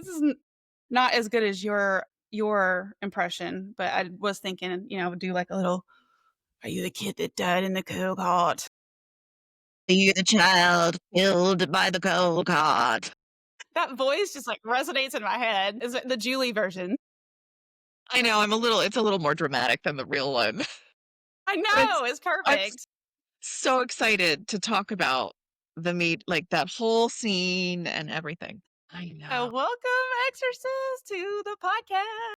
This is not as good as your impression, but I was thinking, do like a little, "Are you the kid that died in the go-kart?" You the child killed by the cold card. That voice just, like, resonates in my head. Is it the Julie version? I know, it's a little more dramatic than the real one, I but know, it's I'm perfect. so excited to talk about the meat, like, that whole scene and everything. I So know. welcome, exorcist, to the podcast.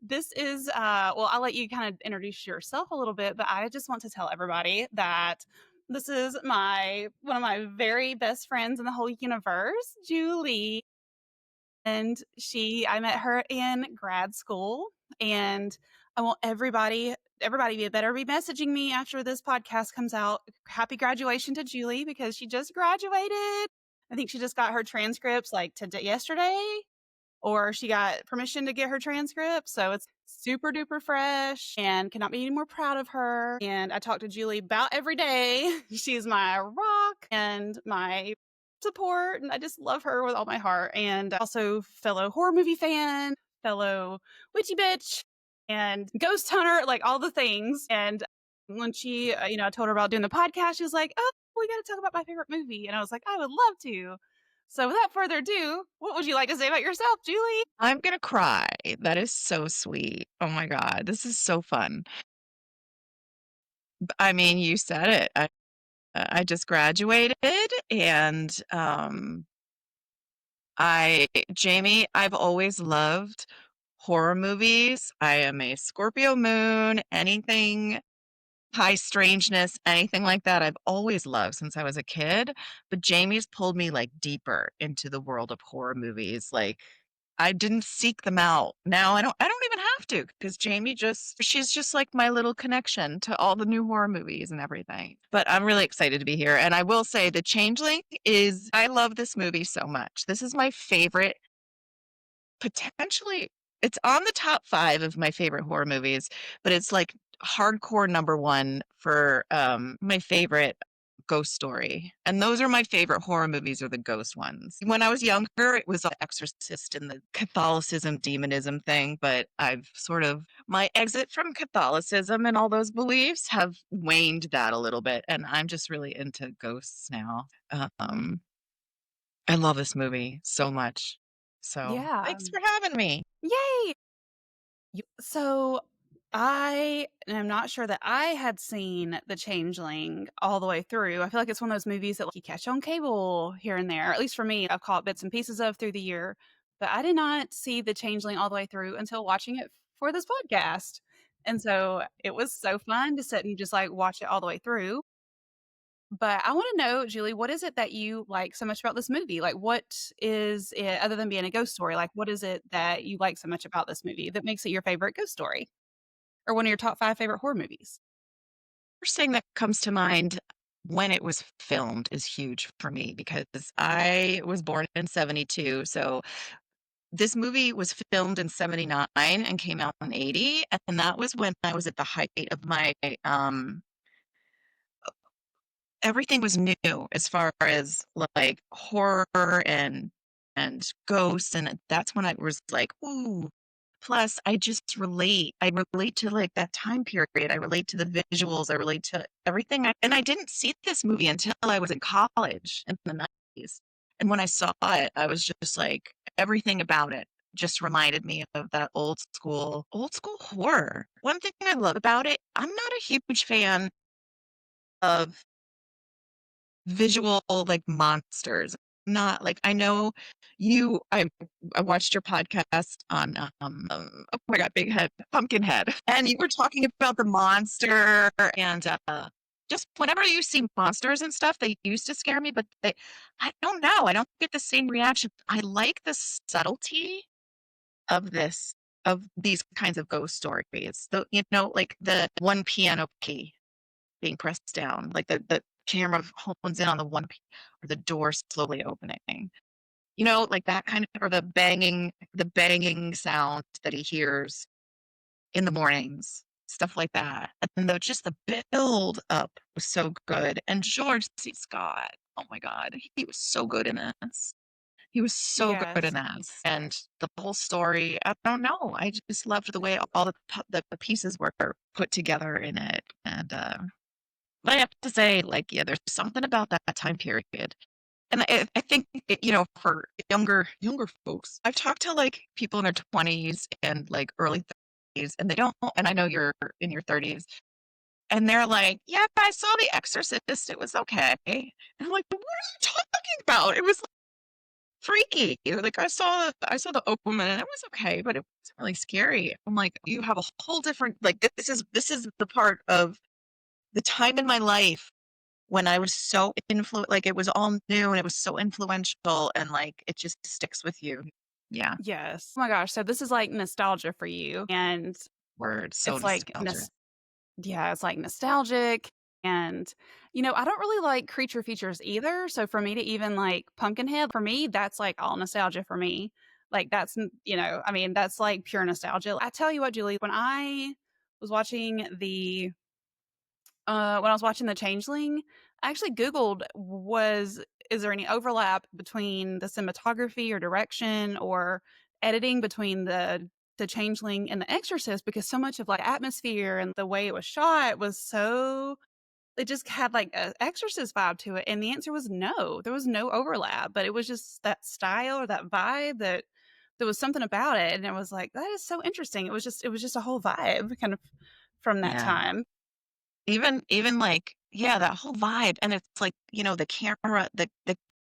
This is, well, I'll let you kind of introduce yourself a little bit, but I just want to tell everybody that this is my one of my very best friends in the whole universe, Julie. And I met her in grad school, and I want everybody better be messaging me after this podcast comes out. Happy graduation to Julie because she just graduated. I think she just got her transcripts like today, yesterday, or she got permission to get her transcript. So it's super duper fresh and cannot be any more proud of her. And I talk to Julie about every day. She's my rock and my support. And I just love her with all my heart. And also, fellow horror movie fan, fellow witchy bitch, and ghost hunter, like all the things. And when I told her about doing the podcast, she was like, "Oh, we got to talk about my favorite movie." And I was like, "I would love to." So without further ado, what would you like to say about yourself, Julie? I'm gonna cry. That is so sweet. Oh my god, this is so fun. I mean, you said it. I just graduated and, Jamie, I've always loved horror movies. I am a Scorpio moon, anything high strangeness, anything like that, I've always loved since I was a kid, but Jamie's pulled me, like, deeper into the world of horror movies, like, I didn't seek them out. Now I don't even have to because Jamie she's just like my little connection to all the new horror movies and everything. But I'm really excited to be here, and I will say The Changeling is I love this movie so much. This is my favorite potentially it's on the top 5 of my favorite horror movies, but it's, like, hardcore number 1 for, my favorite ghost story, and those are my favorite horror movies are the ghost ones. When I was younger, it was The Exorcist and the Catholicism, demonism thing, but I've sort of my exit from Catholicism and all those beliefs have waned that a little bit, and I'm just really into ghosts now. Um, I love this movie so much. So, Yeah. thanks for having me. Yay! So I am not sure that I had seen The Changeling all the way through. I feel like it's one of those movies that like, you catch on cable here and there. At least for me, I've caught bits and pieces of through the year. But I did not see The Changeling all the way through until watching it for this podcast. And so it was so fun to sit and just like watch it all the way through. But I wanna know, Julie, what is it that you like so much about this movie? Like, what is it other than being a ghost story, like, what is it that you like so much about this movie that makes it your favorite ghost story or one of your top 5 favorite horror movies? First thing that comes to mind when it was filmed is huge for me because I was born in '72, so this movie was filmed in '79 and came out in '80, and that was when I was at the height of my, everything was new as far as, like, horror and ghosts, and that's when I was like, "Ooh." Plus, I just relate. I relate to, like, that time period. I relate to the visuals. I relate to everything. I didn't see this movie until I was in college in the '90s. And when I saw it, I was just like, everything about it just reminded me of that old school horror. One thing I love about it, I'm not a huge fan of visual, like, monsters. Not like I know I watched your podcast on, oh my god, Big Head, Pumpkinhead, and you were talking about the monster and, just whenever you see monsters and stuff, they used to scare me, but I don't know, I don't get the same reaction. I like the subtlety of these kinds of ghost stories. Like the one piano key being pressed down, like the camera hones in on the one p or the door slowly opening. Like that kind of or the banging sound that he hears in the mornings, stuff like that. And just the build up was so good. And George C. Scott, oh my god, he was so good in this. He was so good in Yes. that, and the whole story, I don't know, I just loved the way all the pieces were put together in it, and, but I have to say, like, yeah, there's something about that time period, and I think, for younger folks, I've talked to, like, people in their 20s and, like, early 30s, and they don't and I know you're in your 30s, and they're like, "Yeah, I saw The Exorcist, it was okay." And I'm like, "But what are you talking about? It was freaky." Like, I saw The Omen, and it was okay, but it wasn't really scary. I'm like, "You have a whole different like, this is the part of the time in my life when I was so like, it was all new, and it was so influential, and, like, it just sticks with you." Yeah, Yes. Oh my gosh, so this is, like, nostalgia for you, and word, so it's like nostalgic. yeah, it's, like, nostalgic, and, I don't really like creature features either, so for me to even like Pumpkinhead, for me, that's, like, all nostalgia for me. Like, that's n I mean, that's, like, pure nostalgia. I tell you what, Julie, was watching the when I was watching The Changeling, I actually Googled is there any overlap between the cinematography or direction or editing between the Changeling and The Exorcist because so much of like atmosphere and the way it was shot was so it just had like a Exorcist vibe to it. And the answer was no. There was no overlap, but it was just that style or that vibe that there was something about it. And it was like, that is so interesting. It was just a whole vibe kind of from that Yeah. time. Even, like yeah, that whole vibe, and it's like, the camera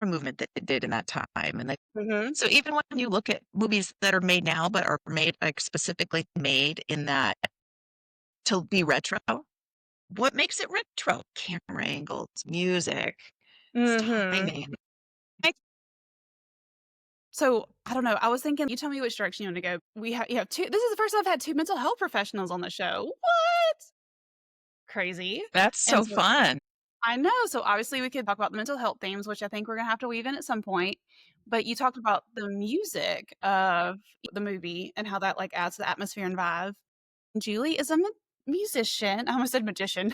movement that it did in that time, and, like Mhm. so even when you look at movies that are made now, but are made, like, specifically made in that to be retro, what makes it retro? Camera angles, music, Mhm. timing. I So, I don't know, I was thinking you tell me which direction you wanna go. You have 2 this is the first time I've had 2 mental health professionals on the show. What? Crazy. That's And so so fun. I know, so obviously we could talk about the mental health themes, which I think we're gonna have to weave in at some point, but you talked about the music of the movie and how that, like, adds to the atmosphere and vibe. Julie is a musician. I almost said magician.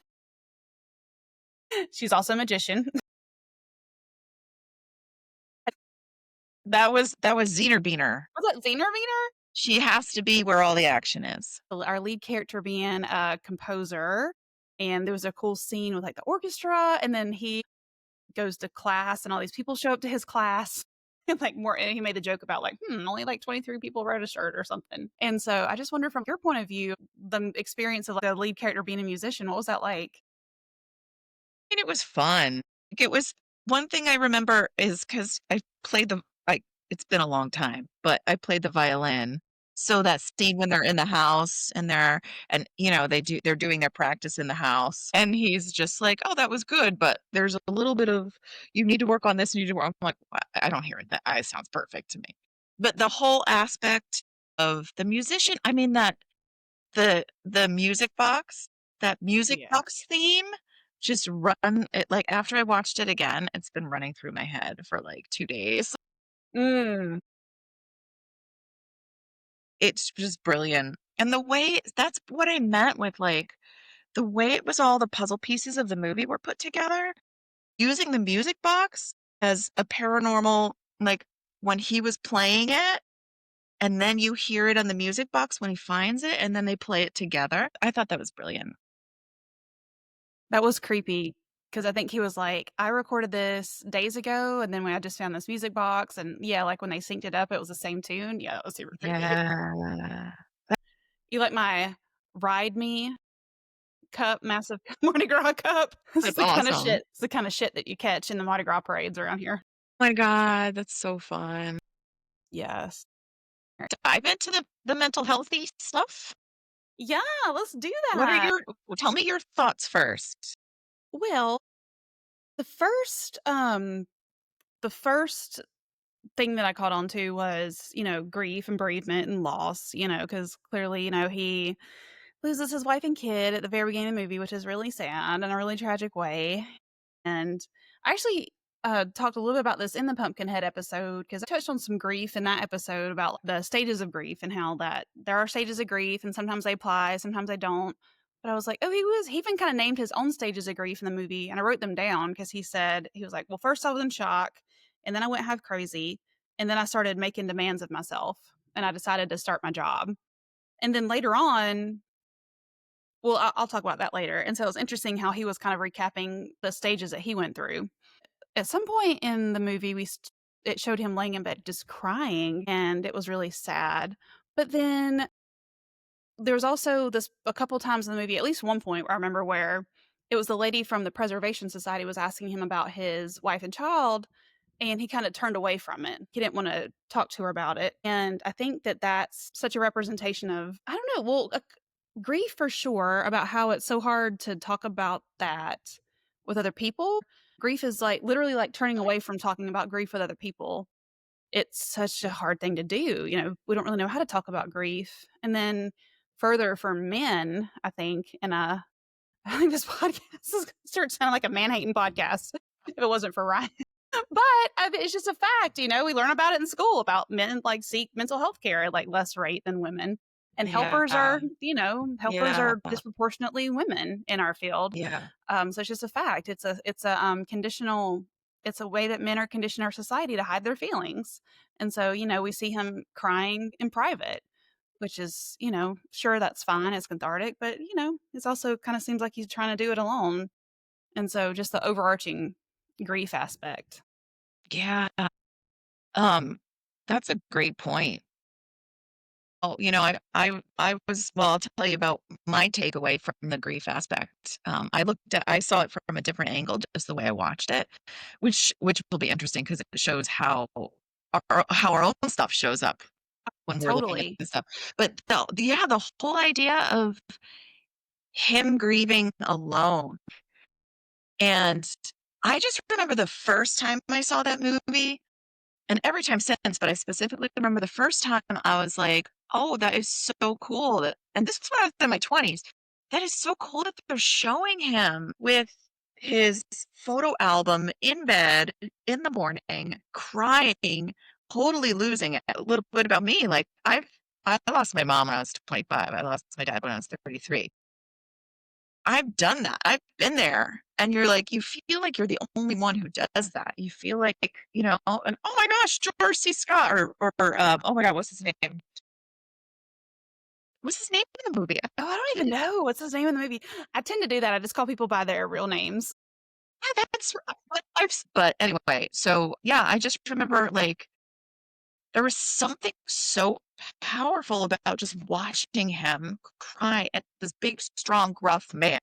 She's also a magician. That was Zener. Was that Wiener? She has to be where all the action is. Our lead character being a composer, and there was a cool scene with, like, the orchestra, and then he goes to class, and all these people show up to his class, and he made the joke about, like, only, like, 23 people registered or something, and so I just wonder from your point of view, the experience of, like, the lead character being a musician, what was that like? And it was fun. Like, it was one thing I remember is because I played the like, it's been a long time, but I played the violin. So that scene when they're in the house and they're doing their practice in the house, and he's just like, "Oh, that was good, but there's a little bit of you need to work on this, and you need to work." I'm like, I don't hear it. That sounds perfect to me." But the whole aspect of the musician, I mean, the music Yeah. box theme just run it like, after I watched it again, it's been running through my head for, like, 2 days. Mm. It's just brilliant, and the way that's what I meant with, like, the way it was all the puzzle pieces of the movie were put together, using the music box as a paranormal like, when he was playing it, and then you hear it on the music box when he finds it, and then they play it together. I thought that was brilliant. That was creepy because I think he was like, "I recorded this days ago, and then when I just found this music box," and yeah, like, when they synced it up, it was the same tune. Yeah, that was super creepy. Yeah. You like my Ride Me cup, massive Mardi Gras cup? This is That's the kinda awesome. shit it's the kinda shit that you catch in the Mardi Gras parades around here. My god, that's so fun. Yes. Dive into the mental healthy stuff? Yeah, let's do What are that. your tell me your thoughts first. Well, the first thing that I caught on to was, grief and bereavement and loss, because clearly, he loses his wife and kid at the very beginning of the movie, which is really sad in a really tragic way. And I actually talked a little bit about this in the Pumpkinhead episode because I touched on some grief in that episode about the stages of grief and how that there are stages of grief and sometimes they apply, sometimes they don't. But I was like, oh, he even kind of named his own stages of grief in the movie, and I wrote them down because he was like, well, first I was in shock, and then I went half crazy, And then I started making demands of myself and I decided to start my job. And then later on, well, I'll talk about that later. And so it was interesting how he was kind of recapping the stages that he went through. At some point in the movie, it showed him laying in bed just crying, and it was really sad. But then there was also this a couple times in the movie, at least one point where I remember where it was the lady from the Preservation Society was asking him about his wife and child, and he kind of turned away from it. He didn't want to talk to her about it. And I think that that's such a representation of, I don't know, well, grief for sure, about how it's so hard to talk about that with other people. Grief is like literally like turning away from talking about grief with other people. It's such a hard thing to do. We don't really know how to talk about grief. And then further for men, I think, and I think this podcast is going to start sounding like a man hating podcast if it wasn't for Ryan. But it's just a fact, we learn about it in school about men like seek mental health care at like less rate than women. And Yeah. helpers Yeah. are disproportionately women in our field. Yeah. So it's just a fact. It's a conditional. It's a way that men are conditioned our society to hide their feelings. And so, we see him crying in private, which is, sure, that's fine. It's cathartic, but, it's also kind of seems like he's trying to do it alone. And so just the overarching grief aspect. Yeah. Um, that's a great point. Oh, I was, well, I'll tell you about my takeaway from the grief aspect. I saw it from a different angle, just the way I watched it, which will be interesting because it shows how our own stuff shows up when we're looking at Totally. this stuff. But the whole idea of him grieving alone. And I just remember the first time I saw that movie, and every time since, but I specifically remember the first time I was like, "Oh, that is so cool." And this was when I was in my 20s. That is so cool that they're showing him with his photo album in bed in the morning, crying, totally losing it. A little bit about me, like I lost my mom when I was 25. I lost my dad when I was 33. I've done that. I've been there. And you feel like you're the only one who does that. You feel like, and oh my gosh, George C. Scott oh my God, what's his name? What's his name in the movie? Oh, I don't even know what's his name in the movie. I tend to do that. I just call people by their real names. Yeah, but anyway, so yeah, I just remember there was something so powerful about just watching him cry at this big, strong, gruff man.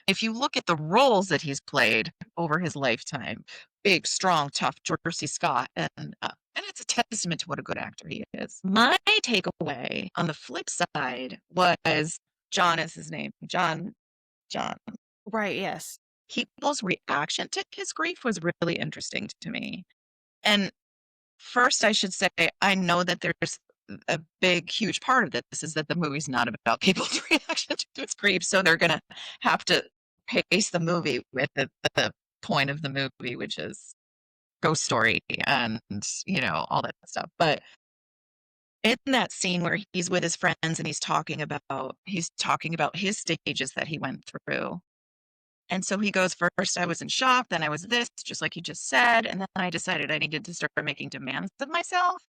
If you look at the roles that he's played over his lifetime, big, strong, tough George C. Scott, and it's a testament to what a good actor he is. My takeaway on the flip side was John is his name. John. Right. Yes. People's reaction to his grief was really interesting to me. And first, I should say, I know that there's a big, huge part of this is that the movie's not about people's reaction to its grief, so they're gonna have to pace the movie with the point of the movie, which is ghost story and, all that stuff. But in that scene where he's with his friends and he's talking about his stages that he went through. And so he goes, first I was in shock, then I was this, just like you just said, and then I decided I needed to start making demands of myself.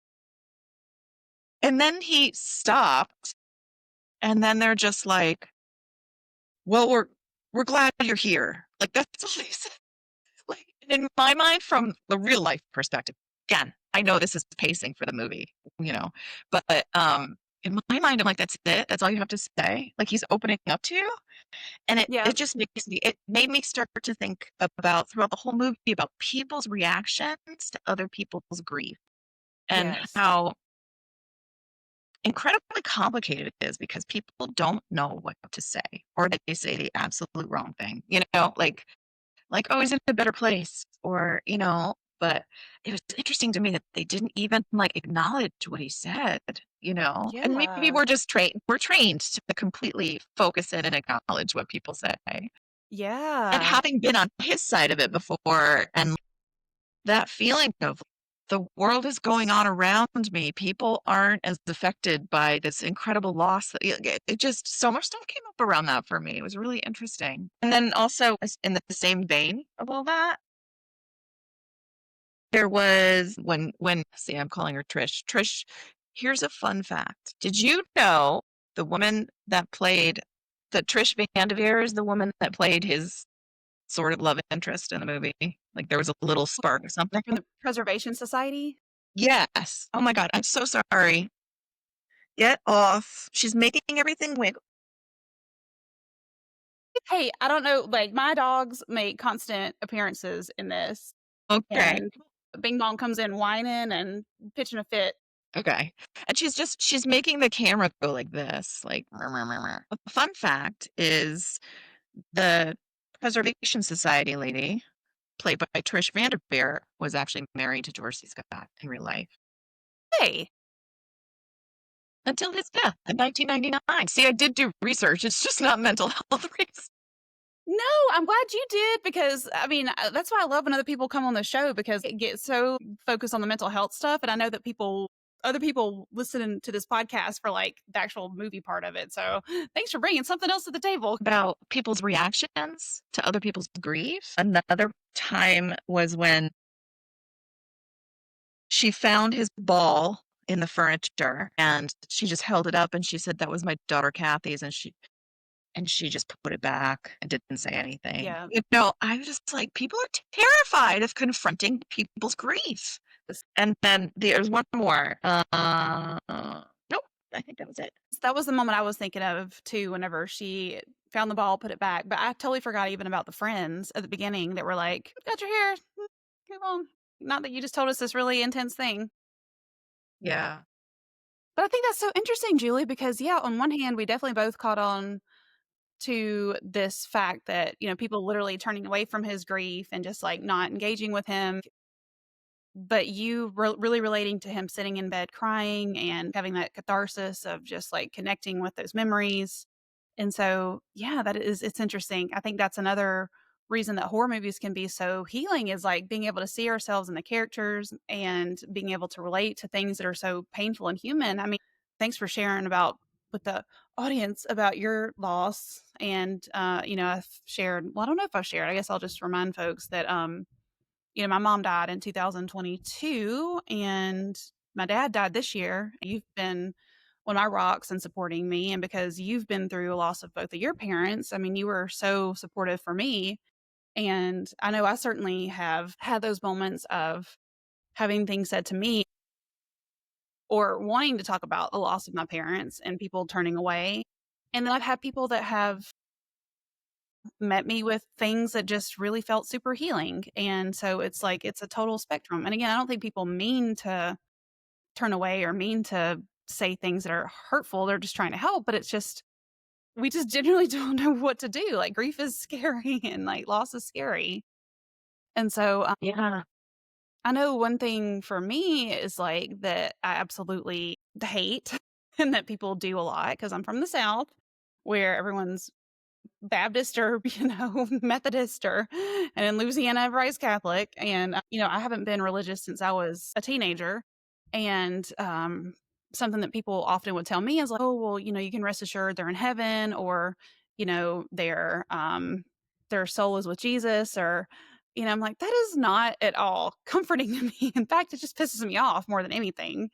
And then he stopped, and then they're just like, "Well, we're glad you're here." Like that's all he said. Like in my mind, from the real life perspective, again, I know this is pacing for the movie, you know, but in my mind, I'm like, that's it. That's all you have to say. Like he's opening up to you. And Yeah. it just it made me start to think about throughout the whole movie about people's reactions to other people's grief and Yes. how incredibly complicated it is because people don't know what to say or they say the absolute wrong thing, like, "Oh, he's in a better place," or, but it was interesting to me that they didn't even, acknowledge what he said, and maybe Yeah. we're trained to completely focus in and acknowledge what people say. And Yeah. having been on his side of it before and that feeling of the world is going on around me, people aren't as affected by this incredible loss that it just so much stuff came up around that for me. It was really interesting. And then also in the same vein of all that, There was when see, I'm calling her Trish. Trish, here's a fun fact. Did you know the woman that played that Trish Van Devere is the woman that played his sort of love interest in the movie? Like there was a little spark or something. From the Preservation Society? Yes. Oh my God, I'm so sorry. Get off. She's making everything wiggle. Hey, I don't know, like, my dogs make constant appearances in this, Okay. and Bing Bong comes in whining and pitching a fit. Okay. And she's making the camera go like this, like a fun fact is the Preservation Society lady, played by Trish Vanderveer, was actually married to George C. Scott in real life Hey, until his death in 1999. See, I did do research. It's just not mental health reasons. no, I'm glad you did because, I mean, that's why I love when other people come on the show because it gets so focused on the mental health stuff, and I know that other people listen to this podcast for, like, the actual movie part of it, so thanks for bringing something else to the table. About people's reactions to other people's grief. Another time was when she found his ball in the furniture and she just held it up and she said, "That was my daughter Kathy's," and she just put it back and didn't say anything. Yeah. You know, I was just like, people are terrified of confronting people's grief. And then there's one more. Nope, I think that was it. That was the moment I was thinking of too, whenever she found the ball, put it back. But I totally forgot even about the friends at the beginning that were like, got your hair. Come on. Not that you just told us this really intense thing. Yeah. But I think that's so interesting, Julie, because yeah, on one hand, we definitely both caught on to this fact that, people literally turning away from his grief and just like not engaging with him. But you really relating to him sitting in bed crying and having that catharsis of just like connecting with those memories. And so, yeah, it's interesting. I think that's another reason that horror movies can be so healing is like being able to see ourselves in the characters and being able to relate to things that are so painful and human. I mean, thanks for sharing about with the audience about your loss. And, I've shared, well, I don't know if I've shared, I guess I'll just remind folks that, my mom died in 2022 and my dad died this year. You've been one of my rocks and supporting me. And because you've been through a loss of both of your parents, I mean, you were so supportive for me. And I know I certainly have had those moments of having things said to me or wanting to talk about the loss of my parents and people turning away. And then I've had people that have met me with things that just really felt super healing. And so it's like it's a total spectrum. And again, I don't think people mean to turn away or mean to say things that are hurtful. They're just trying to help, but it's just we just generally don't know what to do. Like grief is scary and like loss is scary. And so Yeah. I know one thing for me is like that I absolutely hate and that people do a lot because I'm from the South where everyone's Baptist or, Methodist or and in Louisiana, everybody's Catholic. And, I haven't been religious since I was a teenager. And something that people often would tell me is like, oh, well, you can rest assured they're in heaven or, their soul is with Jesus or, I'm like, that is not at all comforting to me. In fact, it just pisses me off more than anything.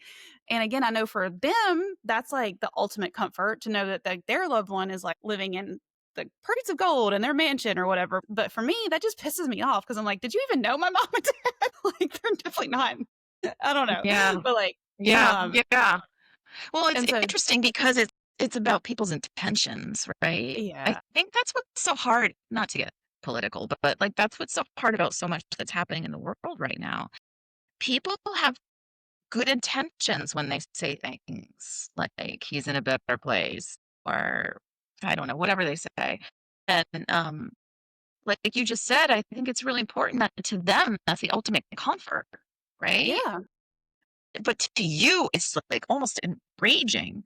And again, I know for them, that's like the ultimate comfort to know that their loved one is like living in the parties of gold in their mansion or whatever. But for me, that just pisses me off because I'm like, did you even know my mom and dad? Like, they're definitely not. I don't know. Yeah. But like, Yeah. um, Yeah. Well, it's and so, interesting because it's about people's intentions, right? I yeah, think that's what's so hard, not to get political, but like that's what's so hard about so much that's happening in the world right now. People have good intentions when they say things like he's in a better place or I don't know, whatever they say. And like you just said, I think it's really important that to them that's the ultimate comfort, right? yeah, But to you, it's like almost enraging.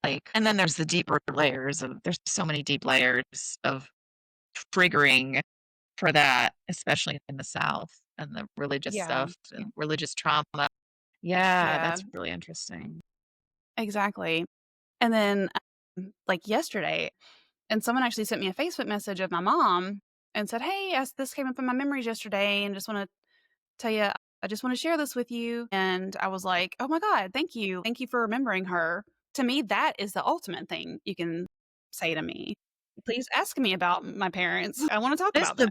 Like, and then there's the deeper layers of there's so many deep layers of triggering for that, especially in the South and the religious yeah, stuff and religious trauma. Yeah, yeah, that's really interesting. exactly. And then, like yesterday, and someone actually sent me a Facebook message of my mom and said, hey, this came up in my memories yesterday and just want to tell you I just want to share this with you. And I was like, oh my God, thank you. Thank you for remembering her. To me, that is the ultimate thing you can say to me. Please ask me about my parents. I want to talk That is about them.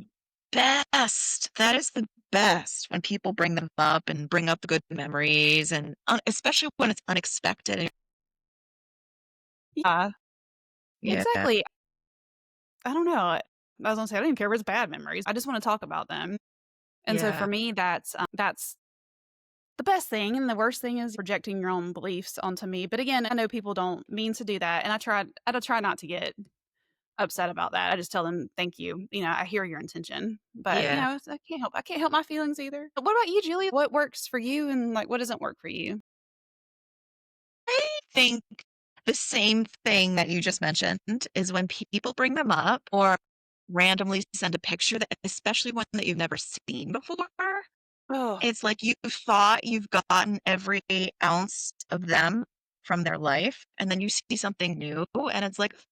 the best. That is the best when people bring them up and bring up the good memories and especially when it's unexpected. Yeah, Yeah, exactly. I don't know. I was gonna say I don't even care if it's bad memories. I just want to talk about them. And so for yeah, me, that's the best thing, and the worst thing is projecting your own beliefs onto me. But again, I know people don't mean to do that, and I try not to get upset about that. I just tell them, "Thank you." You know, I hear your intention, but yeah. I can't help my feelings either. But what about you, Julie? What works for you, and like what doesn't work for you? I think the same thing that you just mentioned is when people bring them up or randomly send a picture that especially one that you've never seen before. Oh, It's like you thought you've gotten every ounce of them from their life, and then you see something new, and it's like, it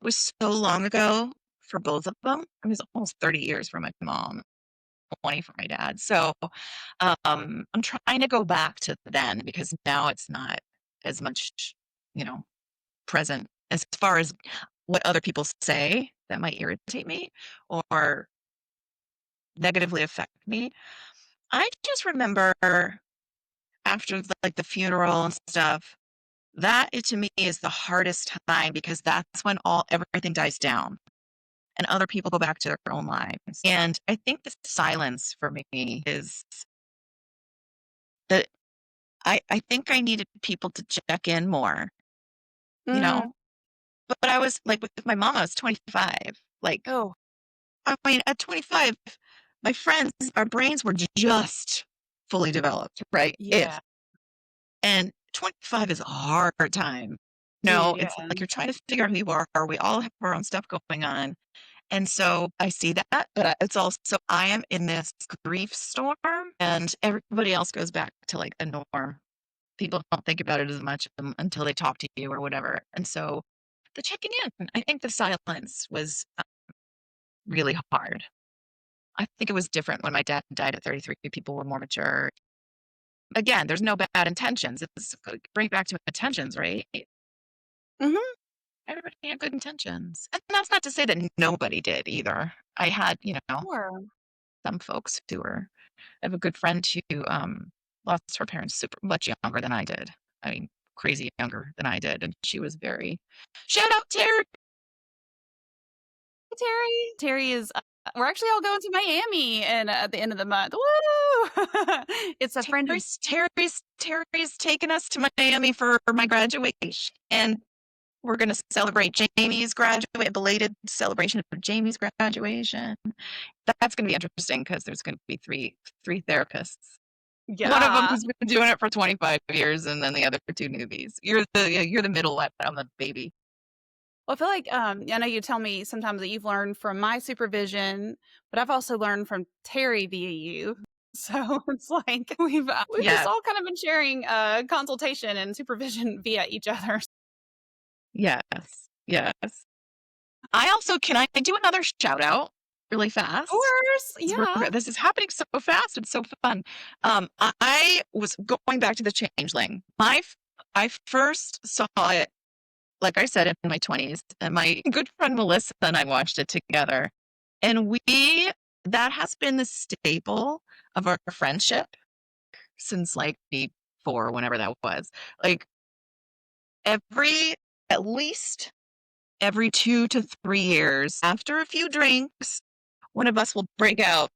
was so long ago for both of them. It was almost 30 years for my mom, 20 for my dad. So, I'm trying to go back to then because now it's not as much, you know, present as far as what other people say that might irritate me or negatively affect me. I just remember after like the funeral and stuff, that to me is the hardest time because that's when everything dies down and other people go back to their own lives. And I think the silence for me is that I think I needed people to check in more, you mm, know? But I was like with my mom, I was 25. Like, oh, I mean, at 25, my friends, our brains were just fully developed, right? yeah, If. And 25 is a hard time. No, yeah. it's like you're trying to figure out who you are. We all have our own stuff going on. And so I see that, but it's also I am in this grief storm and everybody else goes back to like a norm. People don't think about it as much until they talk to you or whatever. And so the checking in, I think the silence was really hard. I think it was different when my dad died at 33. People were more mature. Again, there's no bad intentions. It's bring back to intentions, right? Hmm. Everybody had good intentions. And that's not to say that nobody did either. I had, Sure. some folks who were I have a good friend who lost her parents super much younger than I did. I mean, crazy younger than I did. And she was very shout out Terry. Terry. Terry is. We're actually all going to Miami and at the end of the month. Woo! It's a friend of. Terry's taken us to Miami for my graduation. And we're gonna celebrate Jamie's graduate, belated celebration of Jamie's graduation. That's gonna be interesting because there's gonna be three therapists. One of them Yeah. has been doing it for 25 years, and then the other 2 newbies. You're the middle one. I'm the baby. Well, I feel like I know you tell me sometimes that you've learned from my supervision, but I've also learned from Terry via you. So it's like we've just Yes, all kind of been sharing consultation and supervision via each other. yes, yes. I also can I do another shout out really Of fast? course, yeah. This is happening so fast and so fun. I was going back to the Changeling. I first saw it, like I said, in my 20s, and my good friend Melissa and I watched it together. And that has been the staple of our friendship since like before, whenever that was. Like every, at least every 2 to 3 years, after a few drinks, one of us will break out.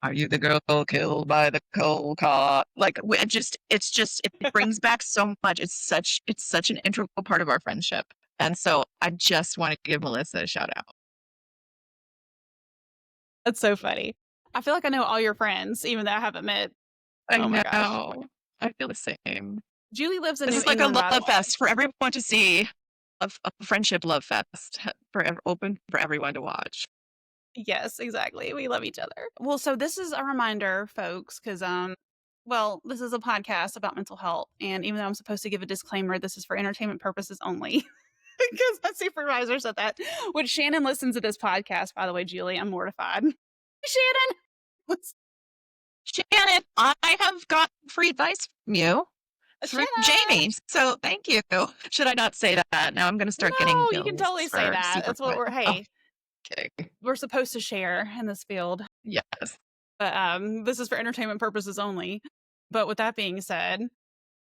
Are you the girl killed by the cold cop? Like it brings back so much. It's such an integral part of our friendship. And so I just want to give Melissa a shout out. That's so funny. I feel like I know all your friends, even though I haven't met. I Oh my gosh. know. I feel the same. Julie lives in This New is like a England, by the love way. fest for everyone to see. A friendship love fest open for everyone to watch. Yes, exactly. We love each other. Well, so this is a reminder, folks, because well, this is a podcast about mental health, and even though I'm supposed to give a disclaimer, this is for entertainment purposes only. Because my supervisor said that. When Shannon listens to this podcast, by the way, Julie, I'm mortified. Shannon. Shannon, I have gotten free advice from you through Shannon. Jamie. So thank you. Should I not say that? Now I'm going to start getting No, you can bills totally say for that. super That's what quick. we're, Oh, hey, kidding. we're supposed to share in this field. Yes. But this is for entertainment purposes only. But with that being said,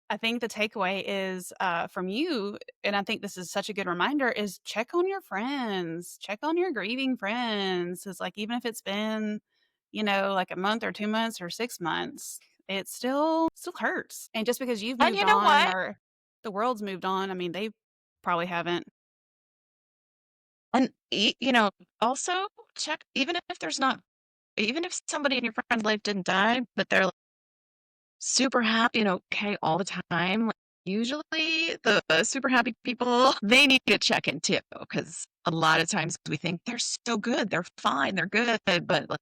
I think the takeaway is from you, and I think this is such a good reminder, is check on your friends, check on your grieving friends. It's like, even if it's been, like a month or 2 months or 6 months, it still hurts. And just because you've And moved you know on what? or the world's moved on, I mean, they probably haven't. And, also check, even if somebody in your friend's life didn't die, but they're like, super happy and okay all the time, like, usually the super happy people, they need to check in too, because a lot of times we think they're so good, they're fine, they're good, but like,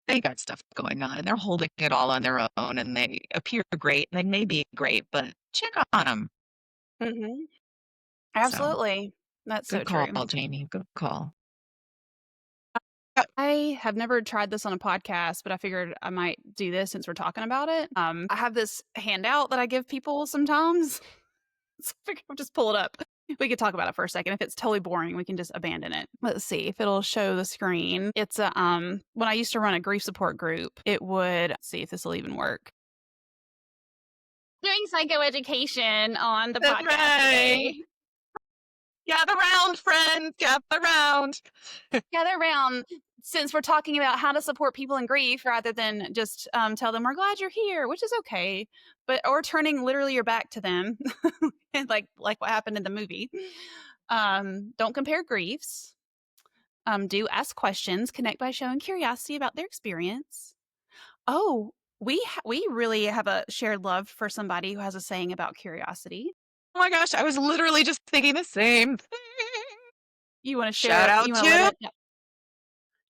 they got stuff going on and they're holding it all on their own and they appear great and they may be great, but check on them. Hmm. So Absolutely. That's so good call, true. Jamie. Good call. I have never tried this on a podcast, but I figured I might do this since we're talking about it. I have this handout that I give people sometimes. So I figured I'll just pull it up. We could talk about it for a second. If it's totally boring, we can just abandon it. Let's see if it'll show the screen. It's a when I used to run a grief support group, it would see if this will even work. Doing psychoeducation on the podcast Hooray! today. Gather round, friends, gather round. Gather around, since we're talking about how to support people in grief rather than just tell them we're glad you're here, which is okay, but or turning literally your back to them, and like what happened in the movie. Don't compare griefs. Do ask questions. Connect by showing curiosity about their experience. Oh, we really have a shared love for somebody who has a saying about curiosity. Oh my gosh, I was literally just thinking the same thing. You want to Shout share? out You want to let to, it?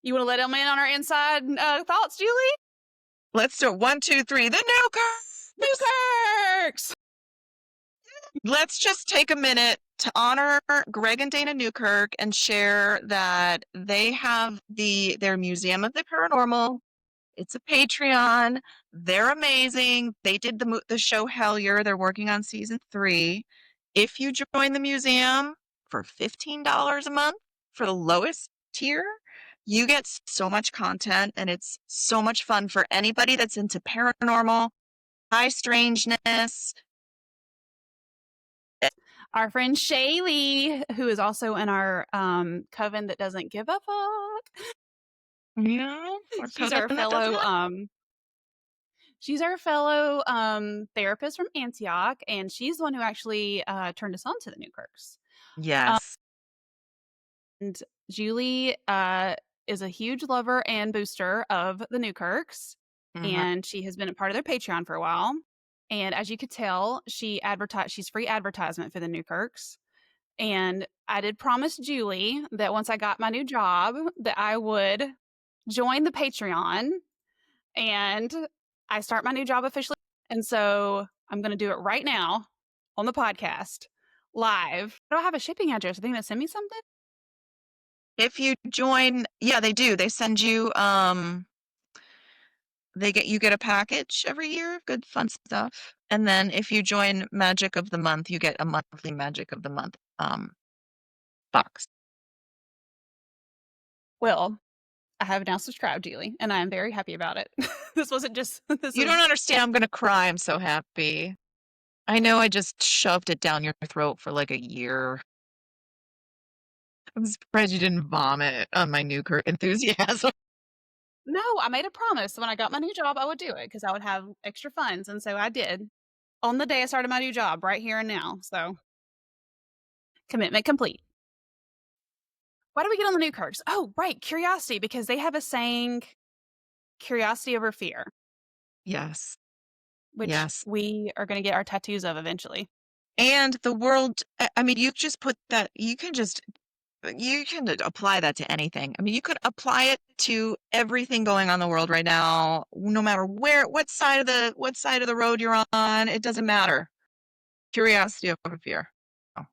You want to let them in on our inside thoughts, Julie? let's do it. 1, 2, 3. The Newkirks. Newkirks! Let's just take a minute to honor Greg and Dana Newkirk and share that they have their Museum of the Paranormal. It's a Patreon. They're amazing. They did the show Hellier. They're working on season 3. If you join the museum for $15 a month for the lowest tier, you get so much content and it's so much fun for anybody that's into paranormal, high strangeness. Our friend Shaylee, who is also in our coven that doesn't give a fuck. Or She's coven our that does fellow not. therapist from Antioch, and she's the one who actually turned us on to the Newkirks. Yes. And Julie is a huge lover and booster of the Newkirks, Mhm. and she has been a part of their Patreon for a while. And as you could tell, she's free advertisement for the Newkirks. And I did promise Julie that once I got my new job that I would join the Patreon, and I start my new job officially. And so I'm going to do it right now on the podcast live. I don't have a shipping address. I think they send me something. If you join, yeah, they do. They send you you get a package every year, good fun stuff. And then if you join Magic of the Month, you get a monthly Magic of the Month box. Well, I have now subscribed, Julie, and I am very happy about it. This wasn't just this You is don't understand. I'm gonna cry. I'm so happy. I know I just shoved it down your throat for like a year. I'm surprised you didn't vomit on my Newkirk enthusiasm. no, I made a promise when I got my new job I would do it because I would have extra funds, and so I did on the day I started my new job, right here and now. So commitment complete. Why do we get on the Newkirks? Oh, right, curiosity, because they have a saying, curiosity over fear, Yes. which Yes. we are going to get our tattoos of eventually. And the world, I mean, you just put that, you can apply that to anything. I mean, you could apply it to everything going on in the world right now, no matter what side of the road you're on, it doesn't matter. Curiosity over fear. Oh.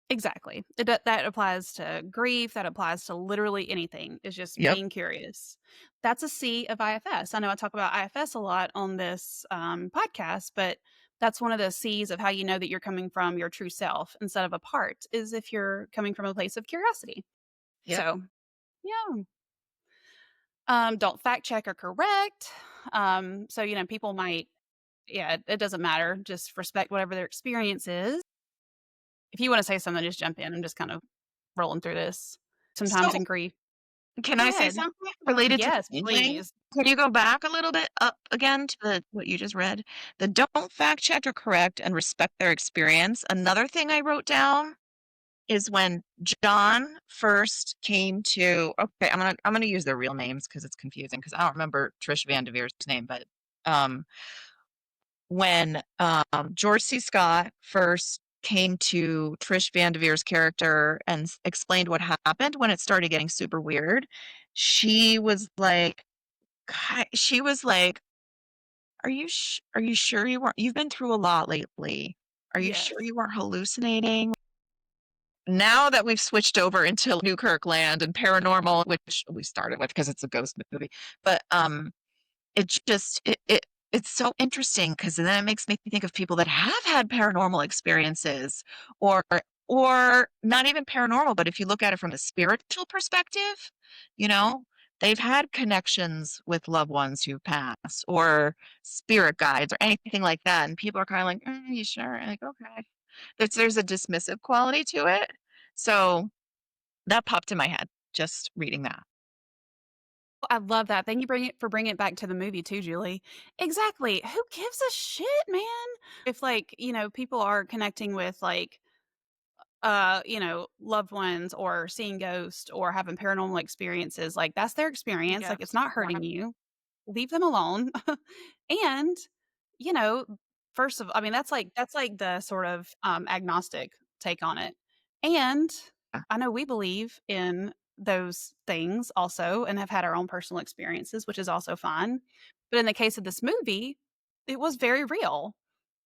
Exactly. That applies to grief, that applies to literally anything, is just Yep. being curious. That's a C of IFS. I know I talk about IFS a lot on this, podcast, but that's one of the C's of how you know that you're coming from your true self instead of a part, is if you're coming from a place of curiosity. Yep. So, yeah. Don't fact check or correct. So, people might yeah, it doesn't matter, just respect whatever their experience is. If you wanna say something, just jump in. I'm just kind of rolling through this. Sometimes So in grief can Go I say ahead. something related to Yes, Changeling? please. Can you go back a little bit up again to what you just read? The don't fact check or correct and respect their experience. Another thing I wrote down is when John first came to okay, I'm gonna use their real names because it's confusing because I don't remember Trish Van Devere name, but um when George C. Scott first came to Trish Van Devere's character and explained what happened when it started getting super weird, she was like, she was like, are you sure you weren't? You've been through a lot lately. Are you sure Yes. you weren't hallucinating? Now that we've switched over into Newkirk land and paranormal, which we started with because it's a ghost movie, but it just it's so interesting because then it makes me think of people that have had paranormal experiences or or not even paranormal, but if you look at it from a spiritual perspective, you know, they've had connections with loved ones who pass or spirit guides or anything like that. And people are kind of like, you sure? And like, okay. There's a dismissive quality to it. So that popped in my head just reading that. I love that. Thank you for bringing it back to the movie too, Julie. Exactly. Who gives a shit, man? If, like, people are connecting with, like, loved ones or seeing ghosts or having paranormal experiences, like, that's their experience, like, it's not hurting you. Leave them alone. And, you know, first of I mean, that's like the sort of, agnostic take on it. And Yeah. I know we believe in those things also and have had our own personal experiences, which is also fine. But in the case of this movie, it was very real,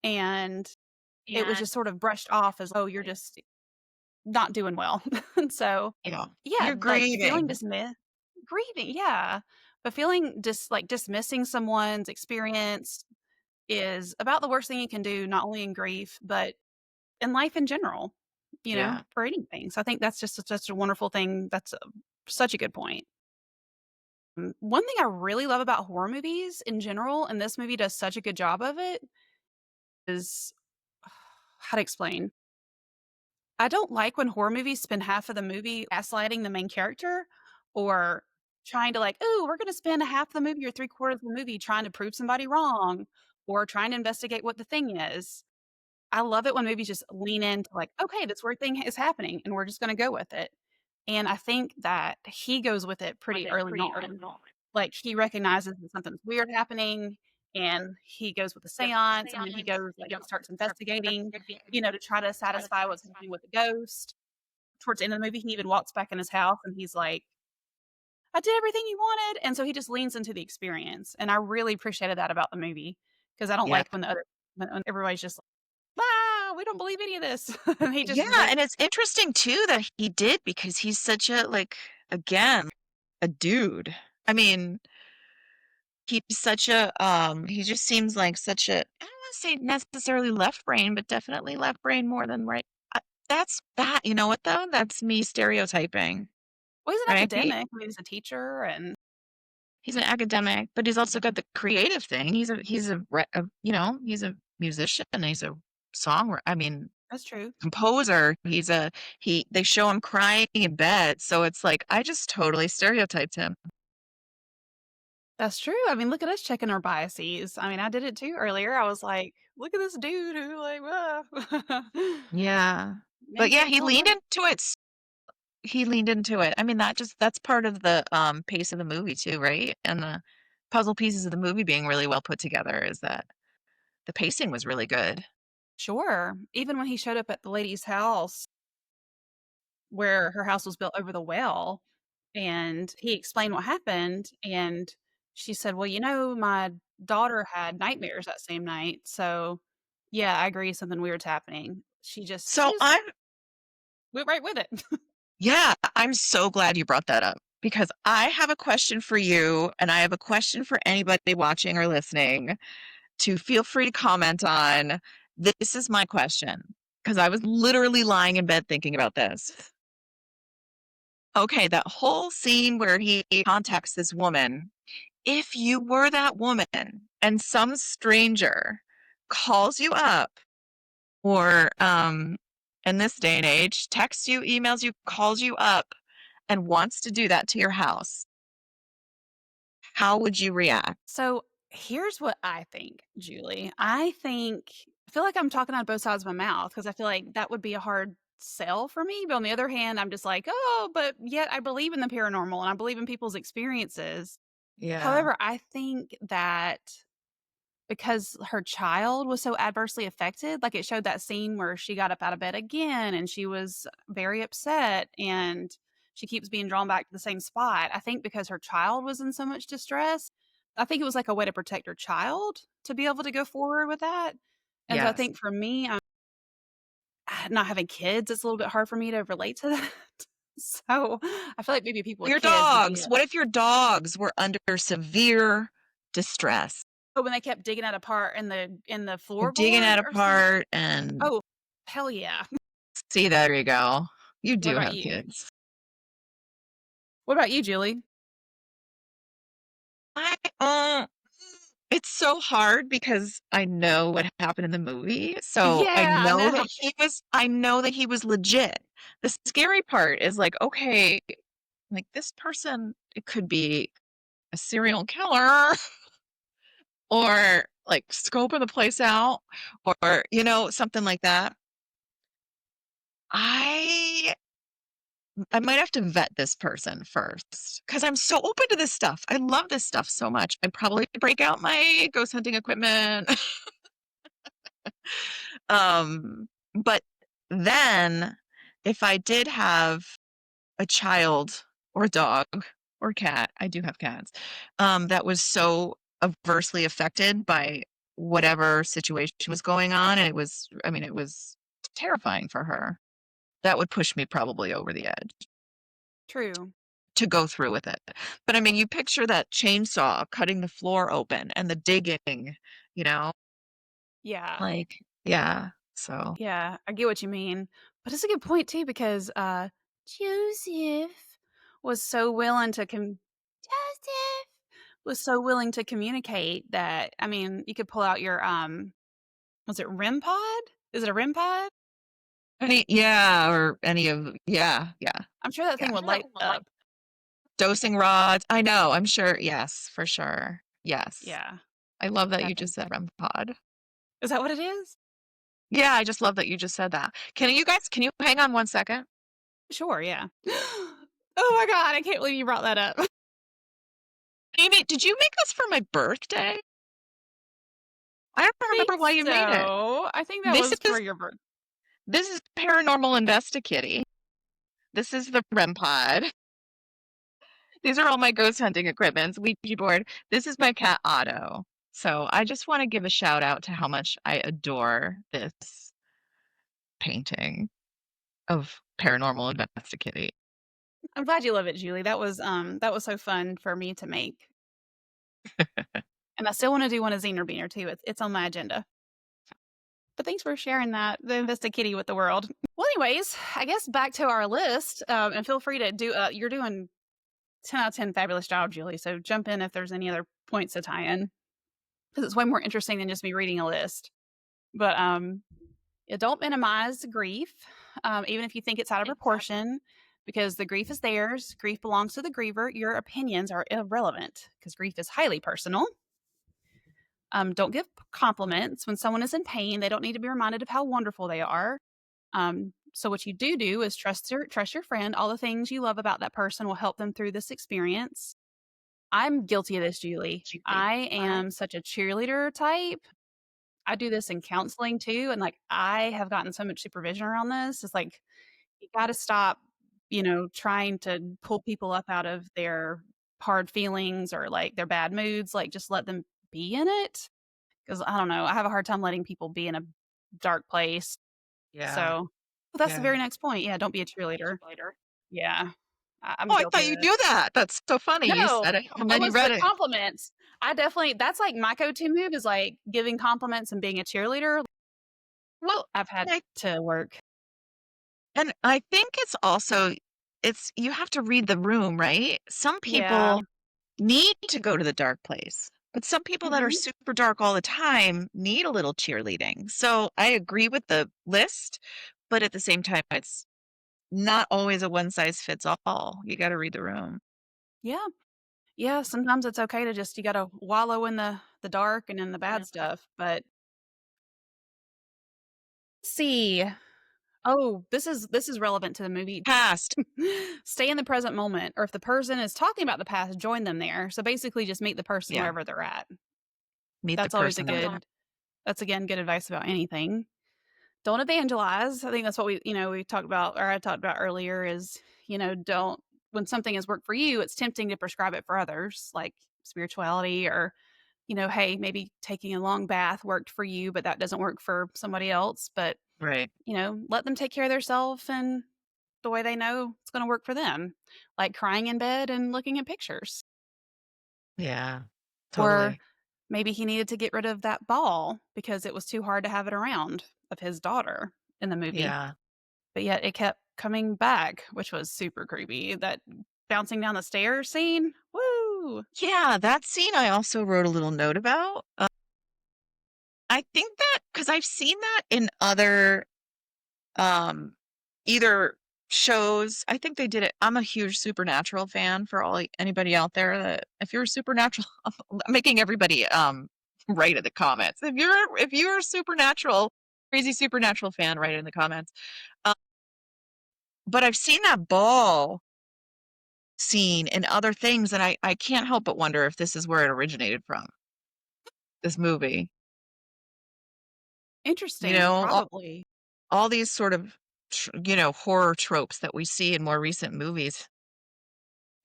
and it was And just sort of brushed off as, "Oh, you're just not doing well." And so, yeah, yeah, you're like, feeling grieving. grieving, yeah. But feeling dismissing someone's experience is about the worst thing you can do, not only in grief, but in life in general, Yeah. for anything. So I think that's just such a wonderful thing. That's such a good point. One thing I really love about horror movies in general, and this movie does such a good job of it, is how to explain. I don't like when horror movies spend half of the movie gaslighting the main character or trying to, like, "Oh, we're gonna spend half the movie or 3/4 of the movie trying to prove somebody wrong or trying to investigate what the thing is." I love it when movies just lean into, like, "Okay, this weird thing is happening, and we're just gonna go with it." And I think that he goes with it pretty early on. Like, he recognizes that something's weird happening, and he goes with the seance, and then he goes, like, and starts investigating, to try to satisfy what's happening with the ghost. Towards the end of the movie, he even walks back in his house, and he's like, "I did everything you wanted," and so he just leans into the experience, and I really appreciated that about the movie because I don't Yeah. like when everybody's just like, "Ah, we don't believe any of this." And he just Yeah, went and it's interesting too that he did because he's such a like again, a dude. I mean, he's such a he just seems like such a I don't want to say necessarily left brain, but definitely left brain more than right. That's that. You know what though? That's me stereotyping, well, he's an right? academic. I mean, he's a teacher, and He's an academic, but he's also got the creative thing. He's a musician, he's a songwriter. I mean, that's true. composer. They show him crying in bed, so it's like I just totally stereotyped him. That's true. I mean, look at us checking our biases. I mean, I did it too earlier. I was like, "Look at this dude who, like, Yeah. But man yeah, can't tell he leaned into it. I mean, that's part of the, pace of the movie too, right? And the puzzle pieces of the movie being really well put together is that the pacing was really good. Sure. Even when he showed up at the lady's house where her house was built over the well, and he explained what happened, and she said, "Well, my daughter had nightmares that same night, so, yeah, I agree something weird's happening." She So was I'm went right with it. Yeah, I'm so glad you brought that up because I have a question for you, and I have a question for anybody watching or listening to feel free to comment on. This is my question because I was literally lying in bed thinking about this. Okay, that whole scene where he contacts this woman. If you were that woman and some stranger calls you up or in this day and age, texts you, emails you, calls you up and wants to do that to your house, how would you react? So here's what I think, Julie. I feel like I'm talking out of both sides of my mouth because I feel like that would be a hard sell for me. But on the other hand, I'm just like, oh, but yet I believe in the paranormal and I believe in people's experiences. Yeah. However, I think that because her child was so adversely affected, like, it showed that scene where she got up out of bed again, and she was very upset, and she keeps being drawn back to the same spot. I think because her child was in so much distress, I think it was like a way to protect her child to be able to go forward with that, and so I Yes. think for me, not having kids, it's a little bit hard for me to relate to that. So, I feel like maybe people with Your kids would be dogs. What if your dogs were under severe distress? oh, when they kept digging it apart in the They're digging floorboard it or something? apart and Oh, hell yeah. see, there you go. You What do about have you? kids. What about you, Julie? I it's so hard because I know what happened in the movie, so Yeah, I know. I know that he was legit. The scary part is like, okay, like this person, it could be a serial killer or like scoping the place out or, something like that. I I might have to vet this person first because I'm so open to this stuff. I love this stuff so much. I'd probably break out my ghost hunting equipment. But then if I did have a child or a dog or cat, I do have cats, that was so adversely affected by whatever situation was going on, and it was terrifying for her. That would push me probably over the edge True. to go through with it. But I mean, you picture that chainsaw cutting the floor open and the digging, you know, Yeah. like, yeah. So, Yeah, I get what you mean. But it's a good point too because, Joseph was so willing to Joseph was so willing to communicate that I mean, you could pull out your, was it REM pod? Is it a REM pod? yeah, or any of, yeah, yeah, I'm sure that yeah. thing would light up. Dosing rods. I know, I'm sure. Yes, for sure. Yes. Yeah, I love that that you just thing. said REM pod. Is that what it is? Yeah, I just love that you just said that. Can you hang on 1 second? Sure, yeah. Oh my god, I can't believe you brought that up. Amy, did you make this for my birthday? I don't Think remember why you made it. so. I think that This was for is your birth. this is paranormal investigating. This is the REM pod. These are all my ghost hunting equipments, Ouija board. This is my cat Otto. So I just want to give a shout out to how much I adore this painting of paranormal investigating. I'm glad you love it, Julie. That was so fun for me to make. And I still wanna do one of Zener Beaner too. It's on my agenda. But thanks for sharing that, the Investa Kitty with the world. Well, anyways, I guess back to our list, and feel free to do, you're doing 10 out of 10 fabulous job, Julie, so jump in if there's any other points to tie in, because it's way more interesting than just me reading a list. But, yeah, don't minimize grief, even if you think it's out of proportion, because the grief is theirs. Grief belongs to the griever. Your opinions are irrelevant because grief is highly personal. Don't give compliments when someone is in pain. They don't need to be reminded of how wonderful they are. So what you do is trust your friend. All the things you love about that person will help them through this experience. I'm guilty of this, Julie. I am such a cheerleader type. I do this in counseling too, and like I have gotten so much supervision around this. It's like you got to stop, trying to pull people up out of their hard feelings or like their bad moods. Like just let them be in it. 'Cause I don't know, I have a hard time letting people be in a dark place. Yeah. So Well, that's the Yeah. very next point. Yeah, don't be a cheerleader. Yeah, I'm Oh, I guilty thought of you it. knew that. That's so funny. You No, said it, and that then you was read the it. compliments. I definitely that's, like, my go-to move is, like, giving compliments and being a cheerleader. Well, I've had like, to work. and I think it's also it's you have to read the room, right? Some Yeah. people need to go to the dark place, but some people that are Mhm. super dark all the time need a little cheerleading. So I agree with the list, but at the same time, it's not always a one size fits all. You got to read the room. Yeah. Yeah, sometimes it's okay to just you gotta wallow in the dark and in the bad stuff, but see. Oh, this is relevant to the movie. Past. Stay in the present moment, or if the person is talking about the past, join them there. So basically just meet the person Yeah. wherever they're at. Meet the That's always a person. good that's again good advice about anything. Don't evangelize. I think that's what we talked about or I talked about earlier is, don't when something has worked for you, it's tempting to prescribe it for others, like spirituality or, hey, maybe taking a long bath worked for you, but that doesn't work for somebody else. But, Right. let them take care of themselves and the way they know it's going to work for them, like crying in bed and looking at pictures. Yeah. Or Totally. maybe he needed to get rid of that ball because it was too hard to have it around of his daughter in the movie. Yeah. But yet it kept coming back, which was super creepy. That bouncing down the stairs scene, woo! Yeah. That scene I also wrote a little note about. I think that because I've seen that in other um either shows. I think they did it. I'm a huge Supernatural fan for anybody out there that if you're a Supernatural, I'm making everybody write in the comments. If you're a Supernatural crazy Supernatural fan, write it in the comments. Uh, but I've seen that ball scene in other things, and I can't help but wonder if this is where it originated from. This movie, you Interesting, know, probably. all these sort of horror tropes that we see in more recent movies.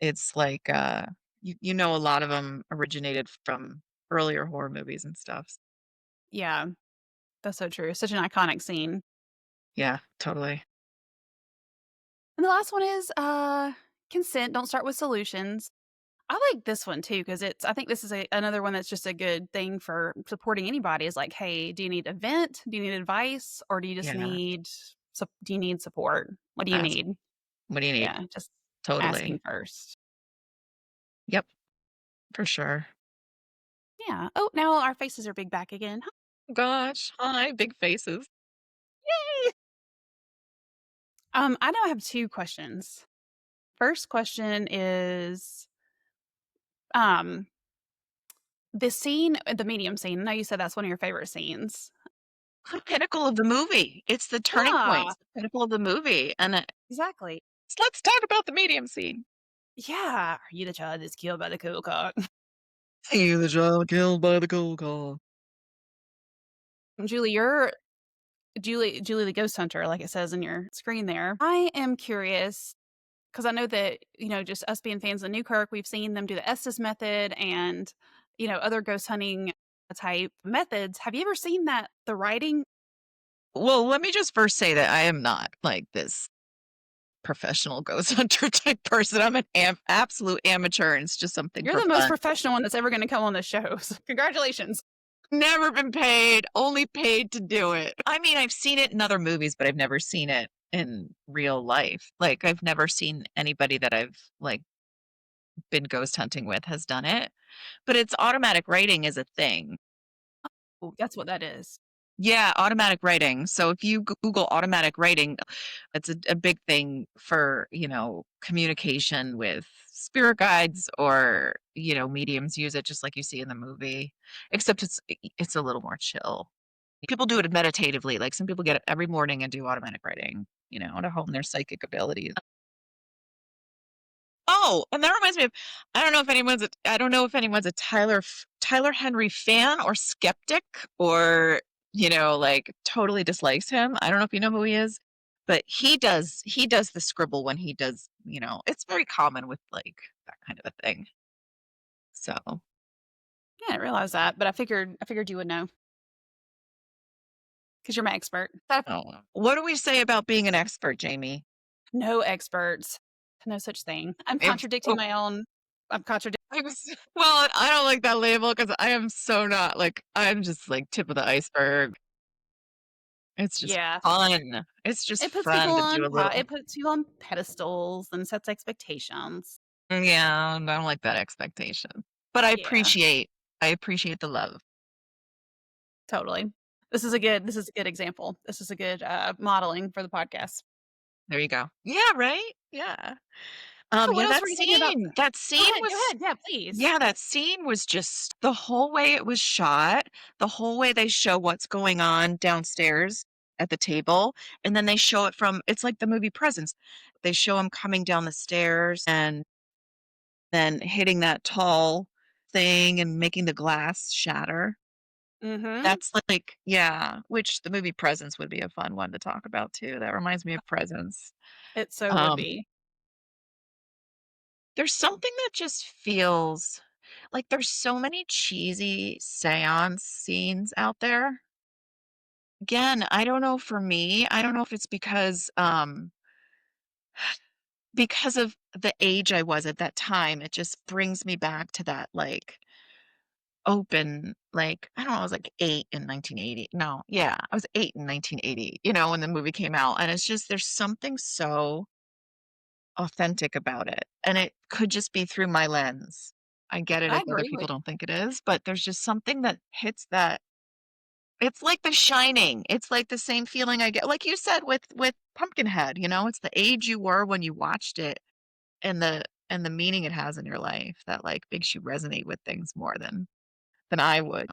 It's like a lot of them originated from earlier horror movies and stuff. Yeah, that's so true. Such an iconic scene. Yeah, totally. And the last one is, consent, don't start with solutions. I like this one too because I think this is another one that's just a good thing for supporting anybody is like, "Hey, do you need a vent? Do you need advice? Or do you just Yeah, do you need support? What do you ask. need?" What do you need? Yeah, just asking Totally. first. Yep, for sure. Yeah. Oh, now our faces are big back again. Gosh, hi, big faces. Yay! I now have 2 questions. First question is, um, the medium scene, I know you said that's one of your favorite scenes. The pinnacle of the movie. It's the turning point. Yeah, It's the pinnacle of the movie. And exactly. let's talk about the medium scene. Yeah. Are you the child that's killed by the cool cock? See the child killed by the cold call. Julie, you're Julie the ghost hunter, like it says in your screen there. I am curious because I know that, just us being fans of Newkirk, we've seen them do the Estes method and, other ghost hunting type methods. Have you ever seen that the writing Well, let me just first say that I am not like this professional ghost hunter type person. I'm an absolute amateur, and it's just something you're for the most fun. professional one that's ever gonna come on the show, so congratulations. Never been paid, only paid to do it. I mean, I've seen it in other movies, but I've never seen it in real life. Like, I've never seen anybody that I've like been ghost hunting with has done it. But it's automatic writing is a thing. Oh, that's what that is. Yeah, automatic writing. So if you Google automatic writing, it's a big thing for, communication with spirit guides or, mediums use it just like you see in the movie, except it's a little more chill. People do it meditatively. Like some people get it every morning and do automatic writing, to hone their psychic abilities. Oh, and that reminds me of I don't know if anyone's a Tyler Henry fan or skeptic or, like totally dislikes him. I don't know if you know who he is, but he does the scribble when he does, it's very common with like that kind of a thing. So, Yeah, I didn't realize that, but I figured you would know. 'cause you're my expert. Oh, what do we say about being an expert, Jamie? No experts. No such thing. I'm If contradicting oh, my own I'm contradicting well, I don't like that label because I am so not like I'm just like tip of the iceberg. It's just yeah. fun. It's just It puts people fun to do on a little. it puts you on pedestals and sets expectations. Yeah, I don't like that expectation. But Yeah, I appreciate the love. totally. This is a good example. This is a good, modeling for the podcast. There you go. Yeah, right? Yeah. So what Yeah, else were you thinking about? that scene Go was ahead, yeah, please. yeah, that scene was just the whole way it was shot, the whole way they show what's going on downstairs at the table, and then they show it from it's like the movie Presents. They show him coming down the stairs and then hitting that tall thing and making the glass shatter. Mhm. That's like yeah, which the movie Presents would be a fun one to talk about too. That reminds me of Presents. It so would Um, be. there's something that just feels like there's so many cheesy seance scenes out there. Again, I don't know for me, I don't know if it's because of the age I was at that time, it just brings me back to that, like, open, like, I don't know, I was, like, 8 in 1980. No, yeah, I was 8 in 1980, when the movie came out, and it's just there's something so authentic about it, and it could just be through my lens. I get it I if other agree people with don't think it is, but there's just something that hits that it's like The Shining. It's like the same feeling I get like you said with Pumpkinhead, it's the age you were when you watched it and the meaning it has in your life that, like, makes you resonate with things more than I would.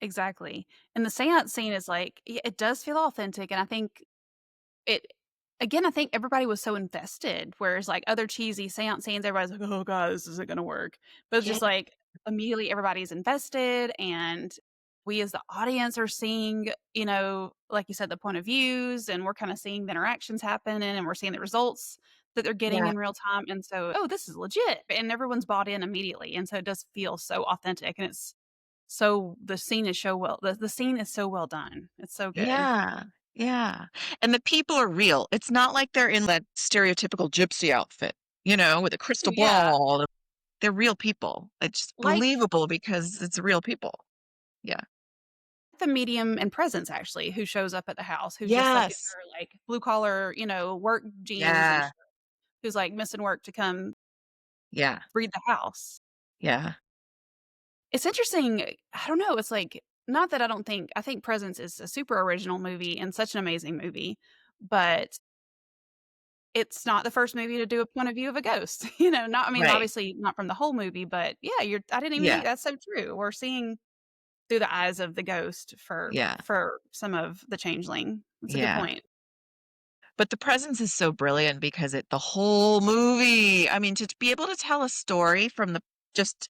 exactly. And the seance scene is like it does feel authentic, and I think it again, I think everybody was so invested, whereas, like, other cheesy seance scenes, everybody's like, "Oh god, this isn't gonna work." But it's Yeah. just, like, immediately everybody's invested, and we as the audience are seeing, like you said, the point of views, and we're kinda seeing the interactions happen, and we're seeing the results that they're getting Yeah. in real time, and so, "Oh, this is legit," and everyone's bought in immediately, and so it does feel so authentic, and it's so the scene is so well done. It's so good. Yeah. Yeah. And the people are real. It's not like they're in that stereotypical gypsy outfit, with a crystal Yeah. ball. They're real people. It's Like believable because it's real people. Yeah. the medium and presence actually, who shows up at the house, who's just like in Yes. her like blue collar, work jeans and Yeah. who's like missing work to come Yeah. read the house. Yeah. It's interesting. I don't know. It's like not that I think Presence is a super original movie and such an amazing movie, but it's not the first movie to do a point of view of a ghost. Not I mean, Right. obviously not from the whole movie, but yeah, I didn't even think Yeah. that's so true. We're seeing through the eyes of the ghost Yeah. for some of the changeling. That's a good Yeah. point. But The Presence is so brilliant because the whole movie, I mean, to be able to tell a story from just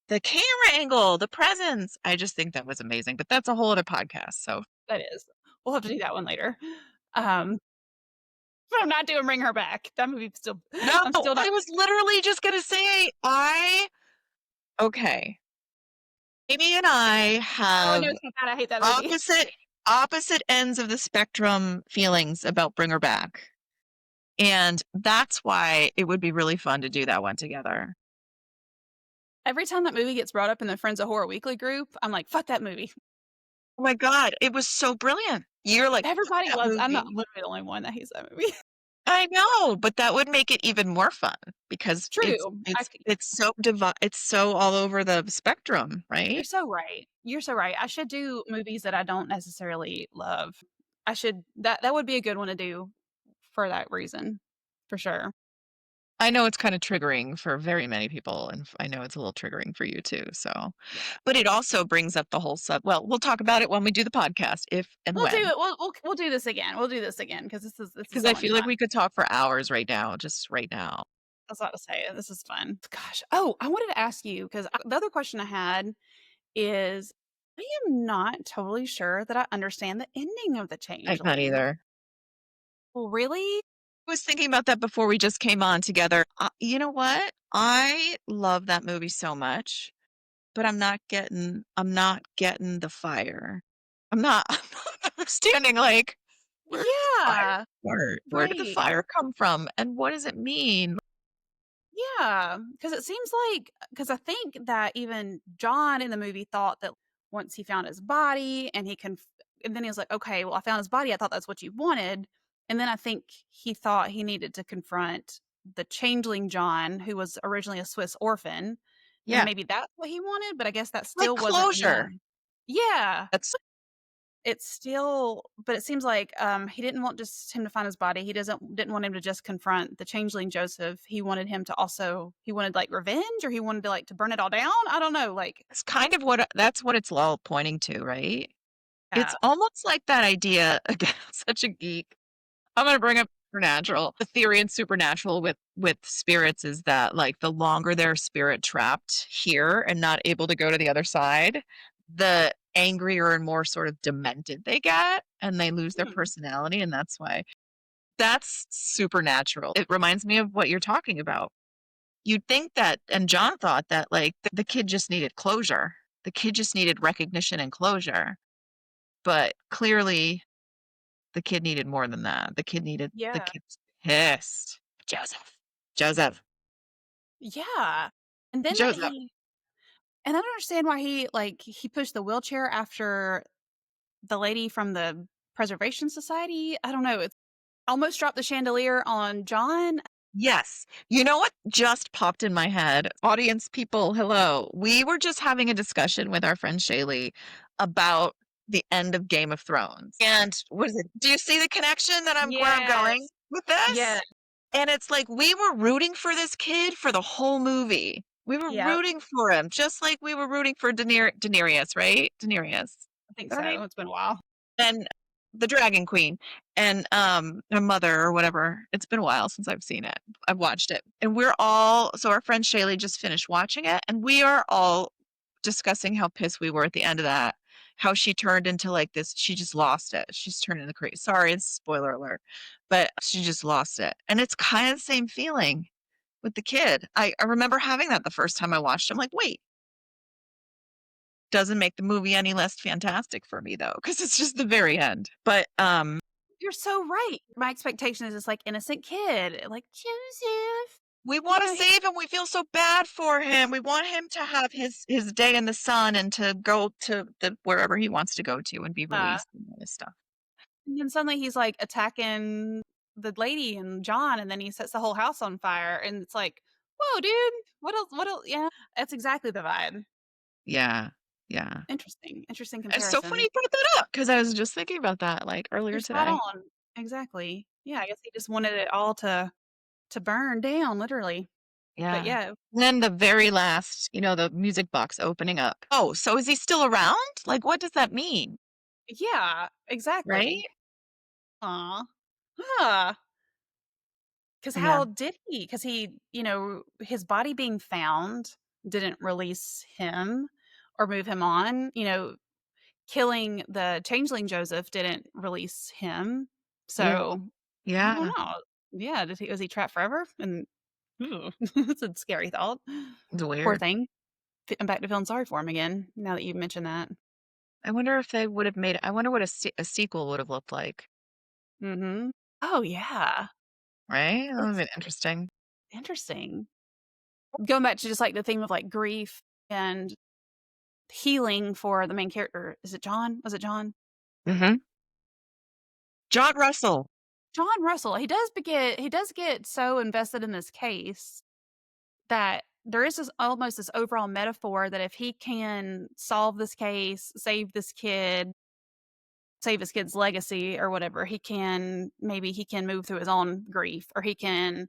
the camera angle, the presence, I just think that was amazing. But that's a whole other podcast. So That is. We'll have to do that one later. Um, but I'm not doing Bring Her Back. That movie still no, I'm still not I was literally just gonna say okay. Amy and I oh, I have know so bad, I hate that movie. opposite opposite ends of the spectrum feelings about Bring Her Back. And that's why it would be really fun to do that one together. Every time that movie gets brought up in the Friends of Horror Weekly group, I'm like, "Fuck that movie." Oh my god, it was so brilliant. You're like, "Fuck Everybody that loves I'm not movie." literally the only one that hates that movie. I know, but that would make it even more fun because it's True. it's it's so it's so all over the spectrum, You're right? so right. You're so right. I should do movies that I don't necessarily love. I should that would be a good one to do for that reason, for sure. I know it's kinda triggering for very many people, and I know it's a little triggering for you too, so Yeah. but it also brings up the whole well, we'll talk about it when we do the podcast, if and We'll do when, it. We'll do this again. We'll do this again because this is because I so much feel like fun. we could talk for hours right now, just right now. I was about to say this is fun. Gosh. Oh, I wanted to ask you because the other question I had is I am not totally sure that I understand the ending of the I can't Changeling. either. Well, really? I was thinking about that before we just came on together. You know what? I love that movie so much, but I'm not getting the fire. I'm not. understanding, like, where did the fire Yeah, start? Where did the right. fire come from? And what does it mean? Yeah, because it seems like because I think that even John in the movie thought that once he found his body and and then he was like, "Okay, well, I found his body. I thought that's what you wanted." And then I think he thought he needed to confront the changeling John, who was originally a Swiss orphan, and Yeah, maybe that's what he wanted, but I guess that like still wasn't enough. closure. Yeah. That's It's still but it seems like, he didn't want just him to find his body, he didn't want him to just confront the changeling Joseph, he wanted him to also he wanted, like, revenge, or he wanted to, like, to burn it all down? I don't know, like that's kind of what that's what it's all pointing to, right? It's yeah. almost like that idea again, such a geek. I'm gonna bring up supernatural. The theory in supernatural with spirits is that, like, the longer their spirit trapped here and not able to go to the other side, the angrier and more sort of demented they get, and they lose their Hmm, personality, and that's supernatural. It reminds me of what you're talking about. You'd think that and John thought that, like, the kid just needed closure. The kid just needed recognition and closure, but clearly the kid needed more than that. The yeah. kid's pissed. Joseph. Joseph. Yeah, and then that Joseph. he and I don't understand why he pushed the wheelchair after the lady from the Preservation Society, I don't know, it's almost dropped the chandelier on John. Yes. You know what just popped in my head? Audience people, hello. We were just having a discussion with our friend Shaylee about the end of Game of Thrones. And what is it? Do you see the connection that I'm where I'm going Yes, with yes, this? And it's like we were rooting for this kid for the whole movie. We were yep, rooting for him, just like we were rooting for Daenerys, right? Daenerys. Is I think that her so, name? it's been a while. And the Dragon Queen and, her mother or whatever. It's been a while since I've seen it. I've watched it. And we're all so our friend Shaylee just finished watching it, and we are all discussing how pissed we were at the end of that, how she turned into, like, this she just lost it. She's turned into crazy. Sorry, it's spoiler alert, but she just lost it. And it's kinda the same feeling with the kid. I remember having that the first time I watched it. I'm like, "Wait, doesn't make the movie any less fantastic for me, though, because it's just the very end." But, You're so right. My expectation is this, like, innocent kid, like, "Joseph." we You wanna know, he save him, we feel so bad for him, we want him to have his day in the sun and to go to the wherever he wants to go to and be uh, released and all this stuff. and then suddenly he's, like, attacking the lady and John, and then he sets the whole house on fire, and it's like, "Whoa, dude, what else?" Yeah, that's exactly the vibe. Yeah, yeah. Interesting It's so funny comparison. you brought that up because I was just thinking about that, like, You're earlier spot today. on. Exactly. Yeah, I guess he just wanted it all to burn down, literally. But Yeah. yeah. Then the very last, the music box opening up. Oh, so is he still around? Like, what does that mean? Yeah, Right? exactly. Aw. Huh. 'Cause Yeah. how did he? Because his body being found didn't release him or move him on, killing the changeling Joseph didn't release him. Yeah. So, I don't Yeah. know. Yeah, was he trapped forever? And ooh, that's a scary thought. It's Poor weird. thing. I'm back to feeling sorry for him again, now that you mentioned that. I wonder if they would have made I wonder what a sequel would have looked like, Mhm. Oh, yeah. right? That would have It's been interesting. interesting. Going back to just, like, the theme of, like, grief and healing for the main character. Is it John? Was it John? Mhm. John Russell. John Russell. He does get so invested in this case that there is this almost this overall metaphor that if he can solve this case, save his kid's legacy or whatever, he can move through his own grief, or he can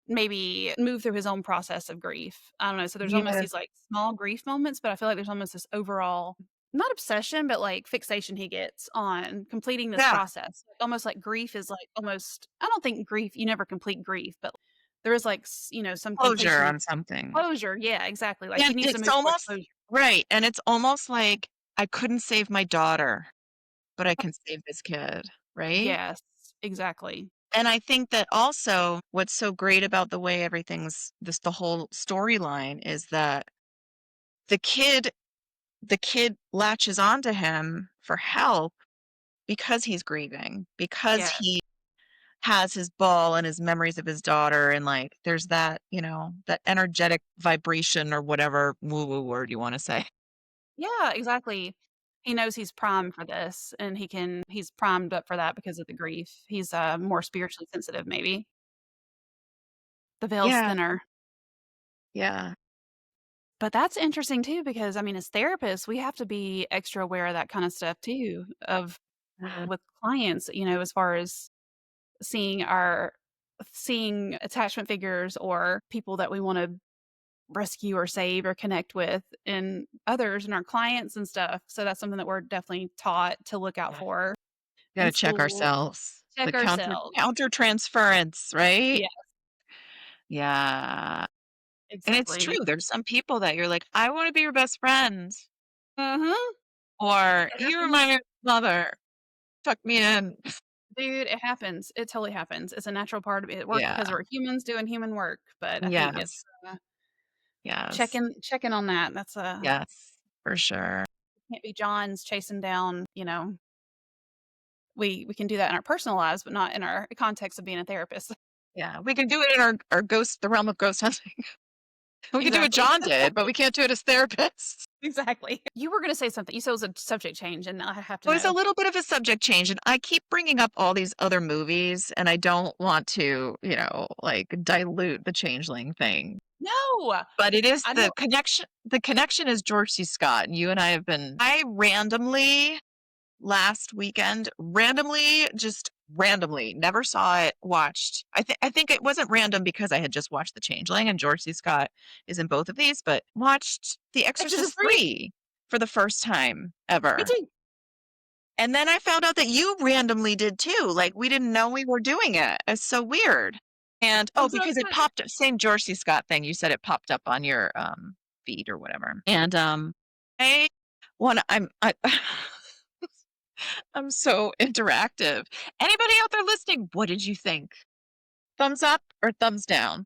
maybe move through his own process of grief. I don't know. So there's almost Yeah. these like small grief moments, but I feel like there's almost this overall not obsession, but like fixation he gets on completing this Yeah. process. Almost like grief is like almost I don't think grief you never complete grief, but there is like some Closure completion on something. closure. Yeah, exactly. Like he And needs to it's move towards almost closure. right, and it's almost like I couldn't save my daughter, but I can save this kid, right? Yes, exactly. And I think that also what's so great about the way the whole storyline is that the kid the kid latches onto him for help because he's grieving, because Yes. he has his ball and his memories of his daughter, and like there's that, that energetic vibration or whatever woo-woo word you want to say. Yeah, exactly. He knows he's primed for this, and he's primed up for that because of the grief. He's, more spiritually sensitive maybe. The veil's Yeah, thinner. yeah. But that's interesting too because, I mean, as therapists, we have to be extra aware of that kinda stuff too, of with clients, as far as seeing attachment figures or people that we wanna rescue or save or connect with in others and our clients and stuff. So that's something that we're definitely taught to look out for in Gotta check school. ourselves. The Check ourselves. counter transference, right? Yeah, Yeah. And it's true. exactly. There's some people that you're like, I want to be your best friend. Mhm. Or It you happens. remind me of my mother. Tuck me in. Dude, it happens. It totally happens. It's a natural part of it. It works because Yeah. we're humans doing human work, but I think it's, Yes. Yes. checking on that. That's, Yes. For sure. can't be Johns chasing down, we can do that in our personal lives, but not in our context of being a therapist. Yeah. We can do it in our the realm of ghost hunting. We can do what Exactly. John did, but we can't do it as therapists. Exactly. You were gonna say something. You said it was a subject change, and I have to It was a know. little bit of a subject change, and I keep bringing up all these other movies, and I don't want to, like dilute the Changeling thing. No! But it is I know the connection is George C. Scott, and you and I randomly last weekend, just randomly, never saw it, watched. I think it wasn't random because I had just watched The Changeling and George C. Scott is in both of these, but watched The Exorcist Exorcist 3. 3 for the first time Me ever. too. And then I found out that you randomly did too. Like we didn't know we were doing it. It's so weird. And I'm so because it excited. popped same George C. Scott thing. You said it popped up on your feed or whatever. And I want I'm so interactive. Anybody out there listening, what did you think? Thumbs up or thumbs down?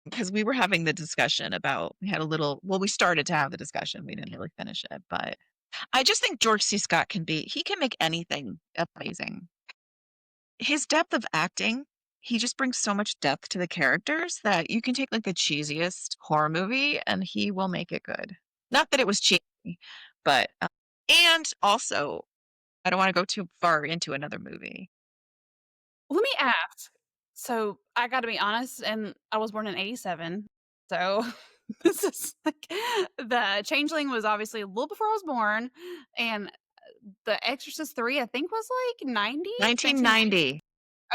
Because we were having the discussion about we started to have the discussion. We didn't really finish it, but I just think George C. Scott he can make anything amazing. His depth of acting, he just brings so much depth to the characters that you can take like the cheesiest horror movie and he will make it good. Not that it was cheesy, but and also I don't want to go too far into another movie. Let me ask. So, I gotta be honest, and I was born in '87, so this is like the Changeling was obviously a little before I was born, and The Exorcist 3, I think, was like 90? 1990? 1990.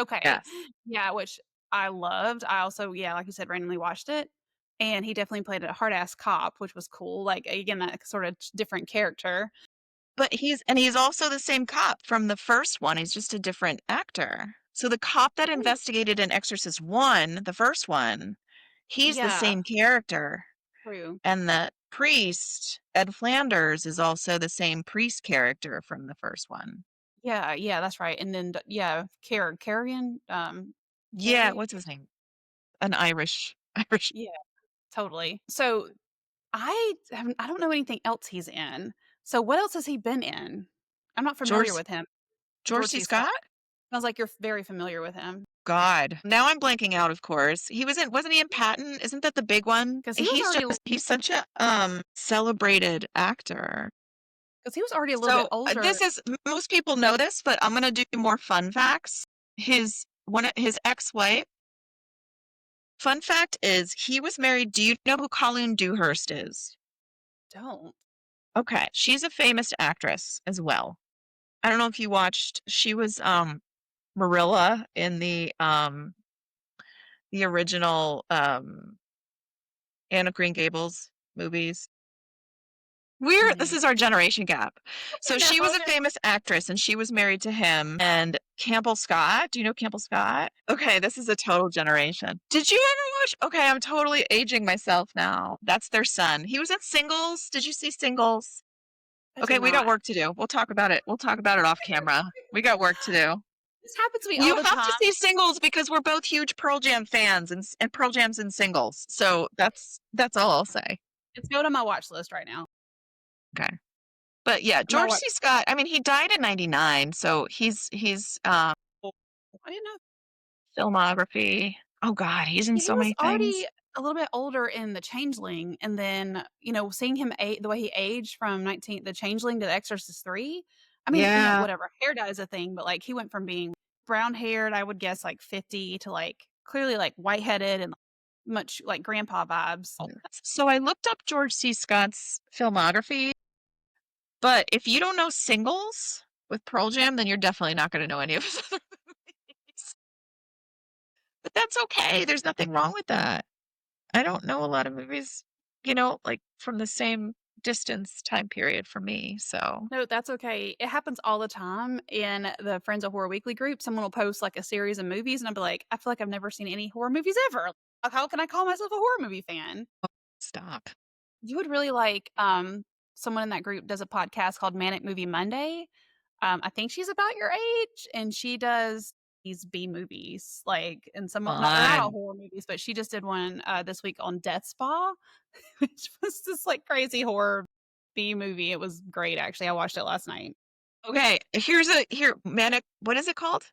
Okay. Yes. Yeah, which I loved. I also, yeah, like you said, randomly watched it, and he definitely played a hard ass cop, which was cool. Like, again, that sort of different character. But he's also the same cop from the first one. He's just a different actor. So the cop that Ooh. investigated in Exorcist 1, the first one, he's the Yeah, same character. true. And the priest, Ed Flanders, is also the same priest character from the first one. Yeah, yeah, that's right. And then, yeah, Carrion, Yeah, Carrie, what's his name? An Irish. yeah, totally. So I don't know anything else he's in. So what else has he been in? I'm not familiar George with him. George George C. C. Scott. Scott? Sounds like you're very familiar with him God. Now I'm blanking out, of course. Wasn't he in Patton? Isn't that the big one? because he was already He's such a celebrated actor. because he was already a little bit So older. this is most people know this, but I'm gonna do more fun facts. His ex-wife. Fun fact is he was married. Do you know who Colleen Dewhurst is? Don't. Okay, she's a famous actress as well. I don't know if you watched. She was Marilla in the original Anne of Green Gables movies. This No. is our generation gap. So No. she was a famous actress and she was married to him. And Campbell Scott, do you know Campbell Scott? Okay, this is a total generation. Did you ever watch? Okay, I'm totally aging myself now. That's their son. He was in Singles. Did you see Singles? I did Okay, we got not. work to do. We'll talk about it. We'll talk about it off camera. We got work to do. This happens to me all You the have to time. see Singles because we're both huge Pearl Jam fans and Pearl Jam's in Singles. So that's all I'll say. It's going on my watch list right now. Okay. But yeah, My George C. Scott, I mean, he died in 99, so he's I didn't know filmography. Oh God, he's in he so was many already things. a little bit older in The Changeling, and then, seeing him the way he aged from The Changeling to The Exorcist 3, I mean, Yeah. whatever, hair dye is a thing, but, like, he went from being brown-haired, I would guess, like, 50 to, like, clearly, like, white-headed and much like grandpa vibes. So I looked up George C. Scott's filmography, but if you don't know Singles with Pearl Jam, then you're definitely not going to know any of his other movies. But that's okay. There's nothing wrong with that. I don't know a lot of movies, like from the same distance time period for me. So, No, that's okay. It happens all the time in the Friends of Horror Weekly group. Someone will post, like, a series of movies, and I'll be like, "I feel like I've never seen any horror movies ever. Like, how can I call myself a horror movie fan?" stop. You would really like, someone in that group does a podcast called Manic Movie Monday. I think she's about your age, and she does these B movies, like, and some not they're not all Fun. horror movies, but she just did one, this week on Death Spa, which was this, like, crazy horror B movie. It was great, actually. I watched it last night. Okay, Manic, what is it called?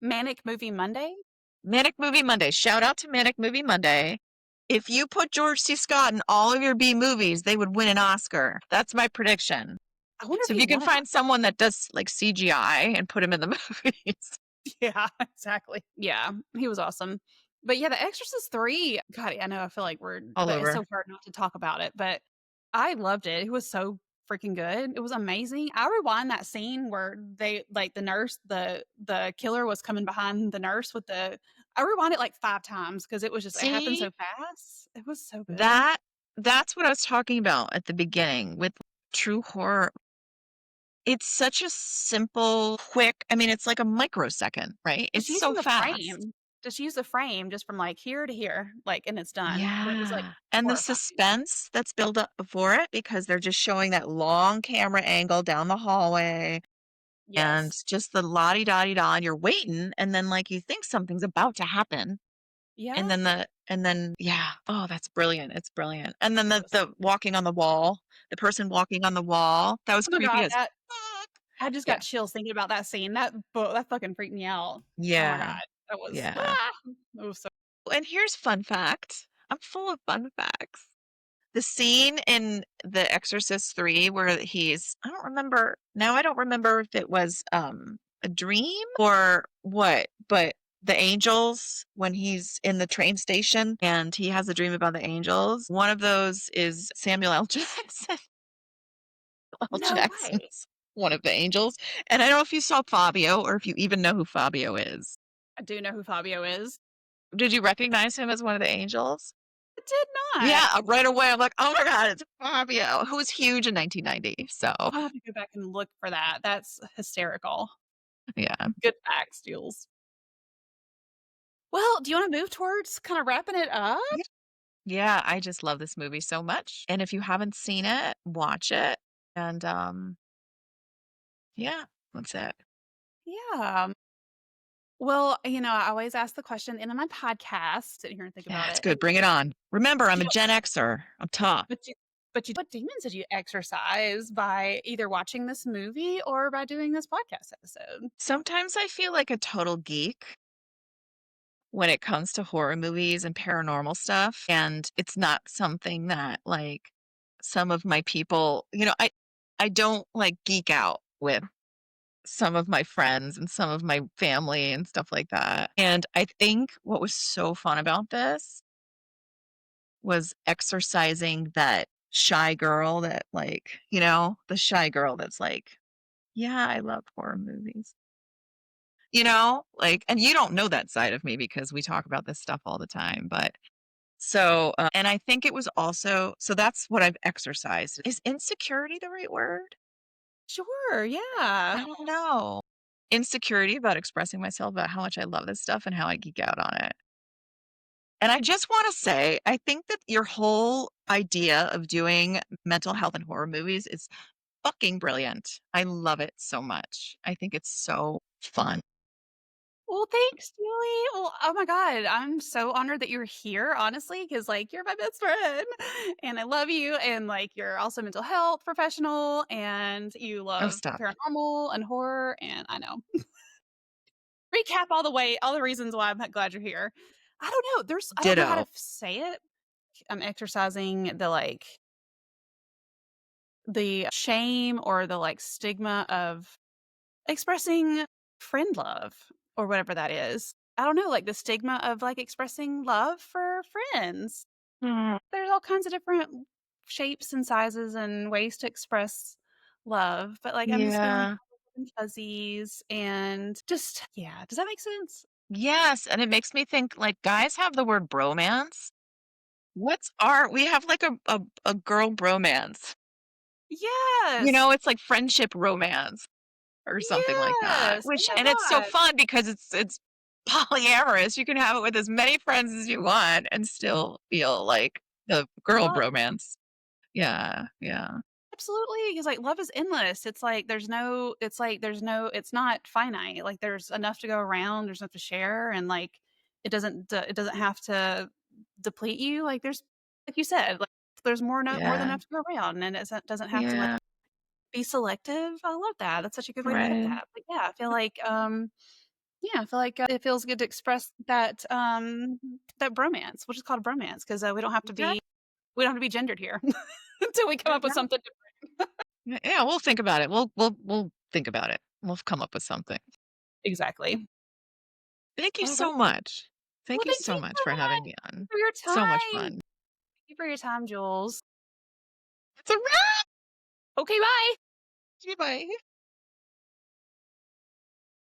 Manic Movie Monday? Manic Movie Monday. Shout out to Manic Movie Monday. If you put George C. Scott in all of your B movies, they would win an Oscar. That's my prediction. I wonder if So if he you can won an find someone that does like CGI and put him in the movies. Yeah, exactly. Yeah, he was awesome. But yeah, The Exorcist 3, God, I know I feel like All but it's over. so hard not to talk about it, but I loved it. It was so freaking good. It was amazing. I rewind that scene where they like the nurse, the killer was coming behind the nurse with the I rewind it like 5 times because it happened See, so fast. It was so good. that that's what I was talking about at the beginning with true horror. It's such a simple, quick, I mean, it's like a microsecond, right? Just It's using so the fast. frame. Just use the frame just from like here to here, like, and it's done. But it was like Yeah. And the horrifying. suspense that's built up before it because they're just showing that long camera angle down the hallway and Yes. just the la-di-da-di-da, and you're waiting, and then like you think something's about to happen. Yeah. And then yeah, oh, that's brilliant. It's brilliant. And then It the was the walking on the wall, the person walking on the wall, that was Oh my creepy god, as that fuck. I just Yeah. got chills thinking about that scene. That fucking freaked me out. Oh my Yeah. god. That was Yeah. it was so And here's fun fact. I'm full of fun facts. The scene in The Exorcist 3 where I don't remember if it was a dream or what, but the angels when he's in the train station and he has a dream about the angels. One of those is Samuel L. Jackson. L. No way. Jackson's one of the angels. And I don't know if you saw Fabio or if you even know who Fabio is. I do know who Fabio is. Did you recognize him as one of the angels? I did not. Yeah, right away. I'm like, oh my God, it's Fabio, who was huge in 1990. So, I'll have to go back and look for that. That's hysterical. yeah. Good facts, Jules. Well, do you wanna move towards kinda wrapping it up? Yeah. Yeah, I just love this movie so much. And if you haven't seen it, watch it. And yeah, that's it. Yeah. Well, I always ask the question in my podcast, sit here and think Yeah, about it's it, good. and Bring it on. Remember, I'm you a Gen Xer. I'm tough. But what demons did you exercise by either watching this movie or by doing this podcast episode? Sometimes I feel like a total geek when it comes to horror movies and paranormal stuff. And it's not something that like some of my people, I don't like geek out with some of my friends and some of my family and stuff like that. And I think what was so fun about this was exercising that shy girl that like, the shy girl that's like, yeah, I love horror movies. Like, and you don't know that side of me because we talk about this stuff all the time, but and I think it was also, so that's what I've exercised. Is insecurity the right word? Sure, I yeah. don't know. Insecurity about expressing myself about how much I love this stuff and how I geek out on it. And I just want to say, I think that your whole idea of doing mental health and horror movies is fucking brilliant. I love it so much. I think it's so fun. Well, thanks, Julie. Well, oh my god, I'm so honored that you're here, honestly, because like, you're my best friend, and I love you, and, like, you're also a mental health professional, and you Oh, love stop. paranormal and horror, and I know. Recap all the reasons why I'm glad you're here. I don't know, I don't know how to Ditto. say it. I'm exercising the shame or the, like, stigma of expressing friend love or whatever that is. I don't know, like, the stigma of, like, expressing love for friends. Mm, There's all kinds of different shapes and sizes and ways to express love, but, like, I'm just feeling yeah. and fuzzies and just yeah, does that make sense? Yes, and it makes me think, like, guys have the word bromance. What's our we have, like, a girl bromance. You Yes. know, it's like friendship romance or something like that, Yes. Oh which my and it's so god. fun because it's polyamorous. You can have it with as many friends as you want and still feel like the girl Love bromance. Yeah, yeah, absolutely, because like, love is endless. It's not finite, like, there's enough to go around, there's enough to share, and, like, it doesn't have to deplete you, like, like you said, like, there's more than yeah, enough to go around, and doesn't have to, like, yeah, be selective. I love that, that's such a good way to put right. that, but yeah, I feel like, yeah, I feel like, it feels good to express that bromance, which is called bromance, 'cause, Exactly. we don't have to be gendered here until we come up with something Yeah, we'll think about it. We'll think about it. We'll come up with something. exactly. Thank you so Alright. much. Well, Thank you thank so you much so for having much. me Thank you on. for your So much time. fun. Thank you for your time, Jules. It's a wrap. Okay, bye. Bye.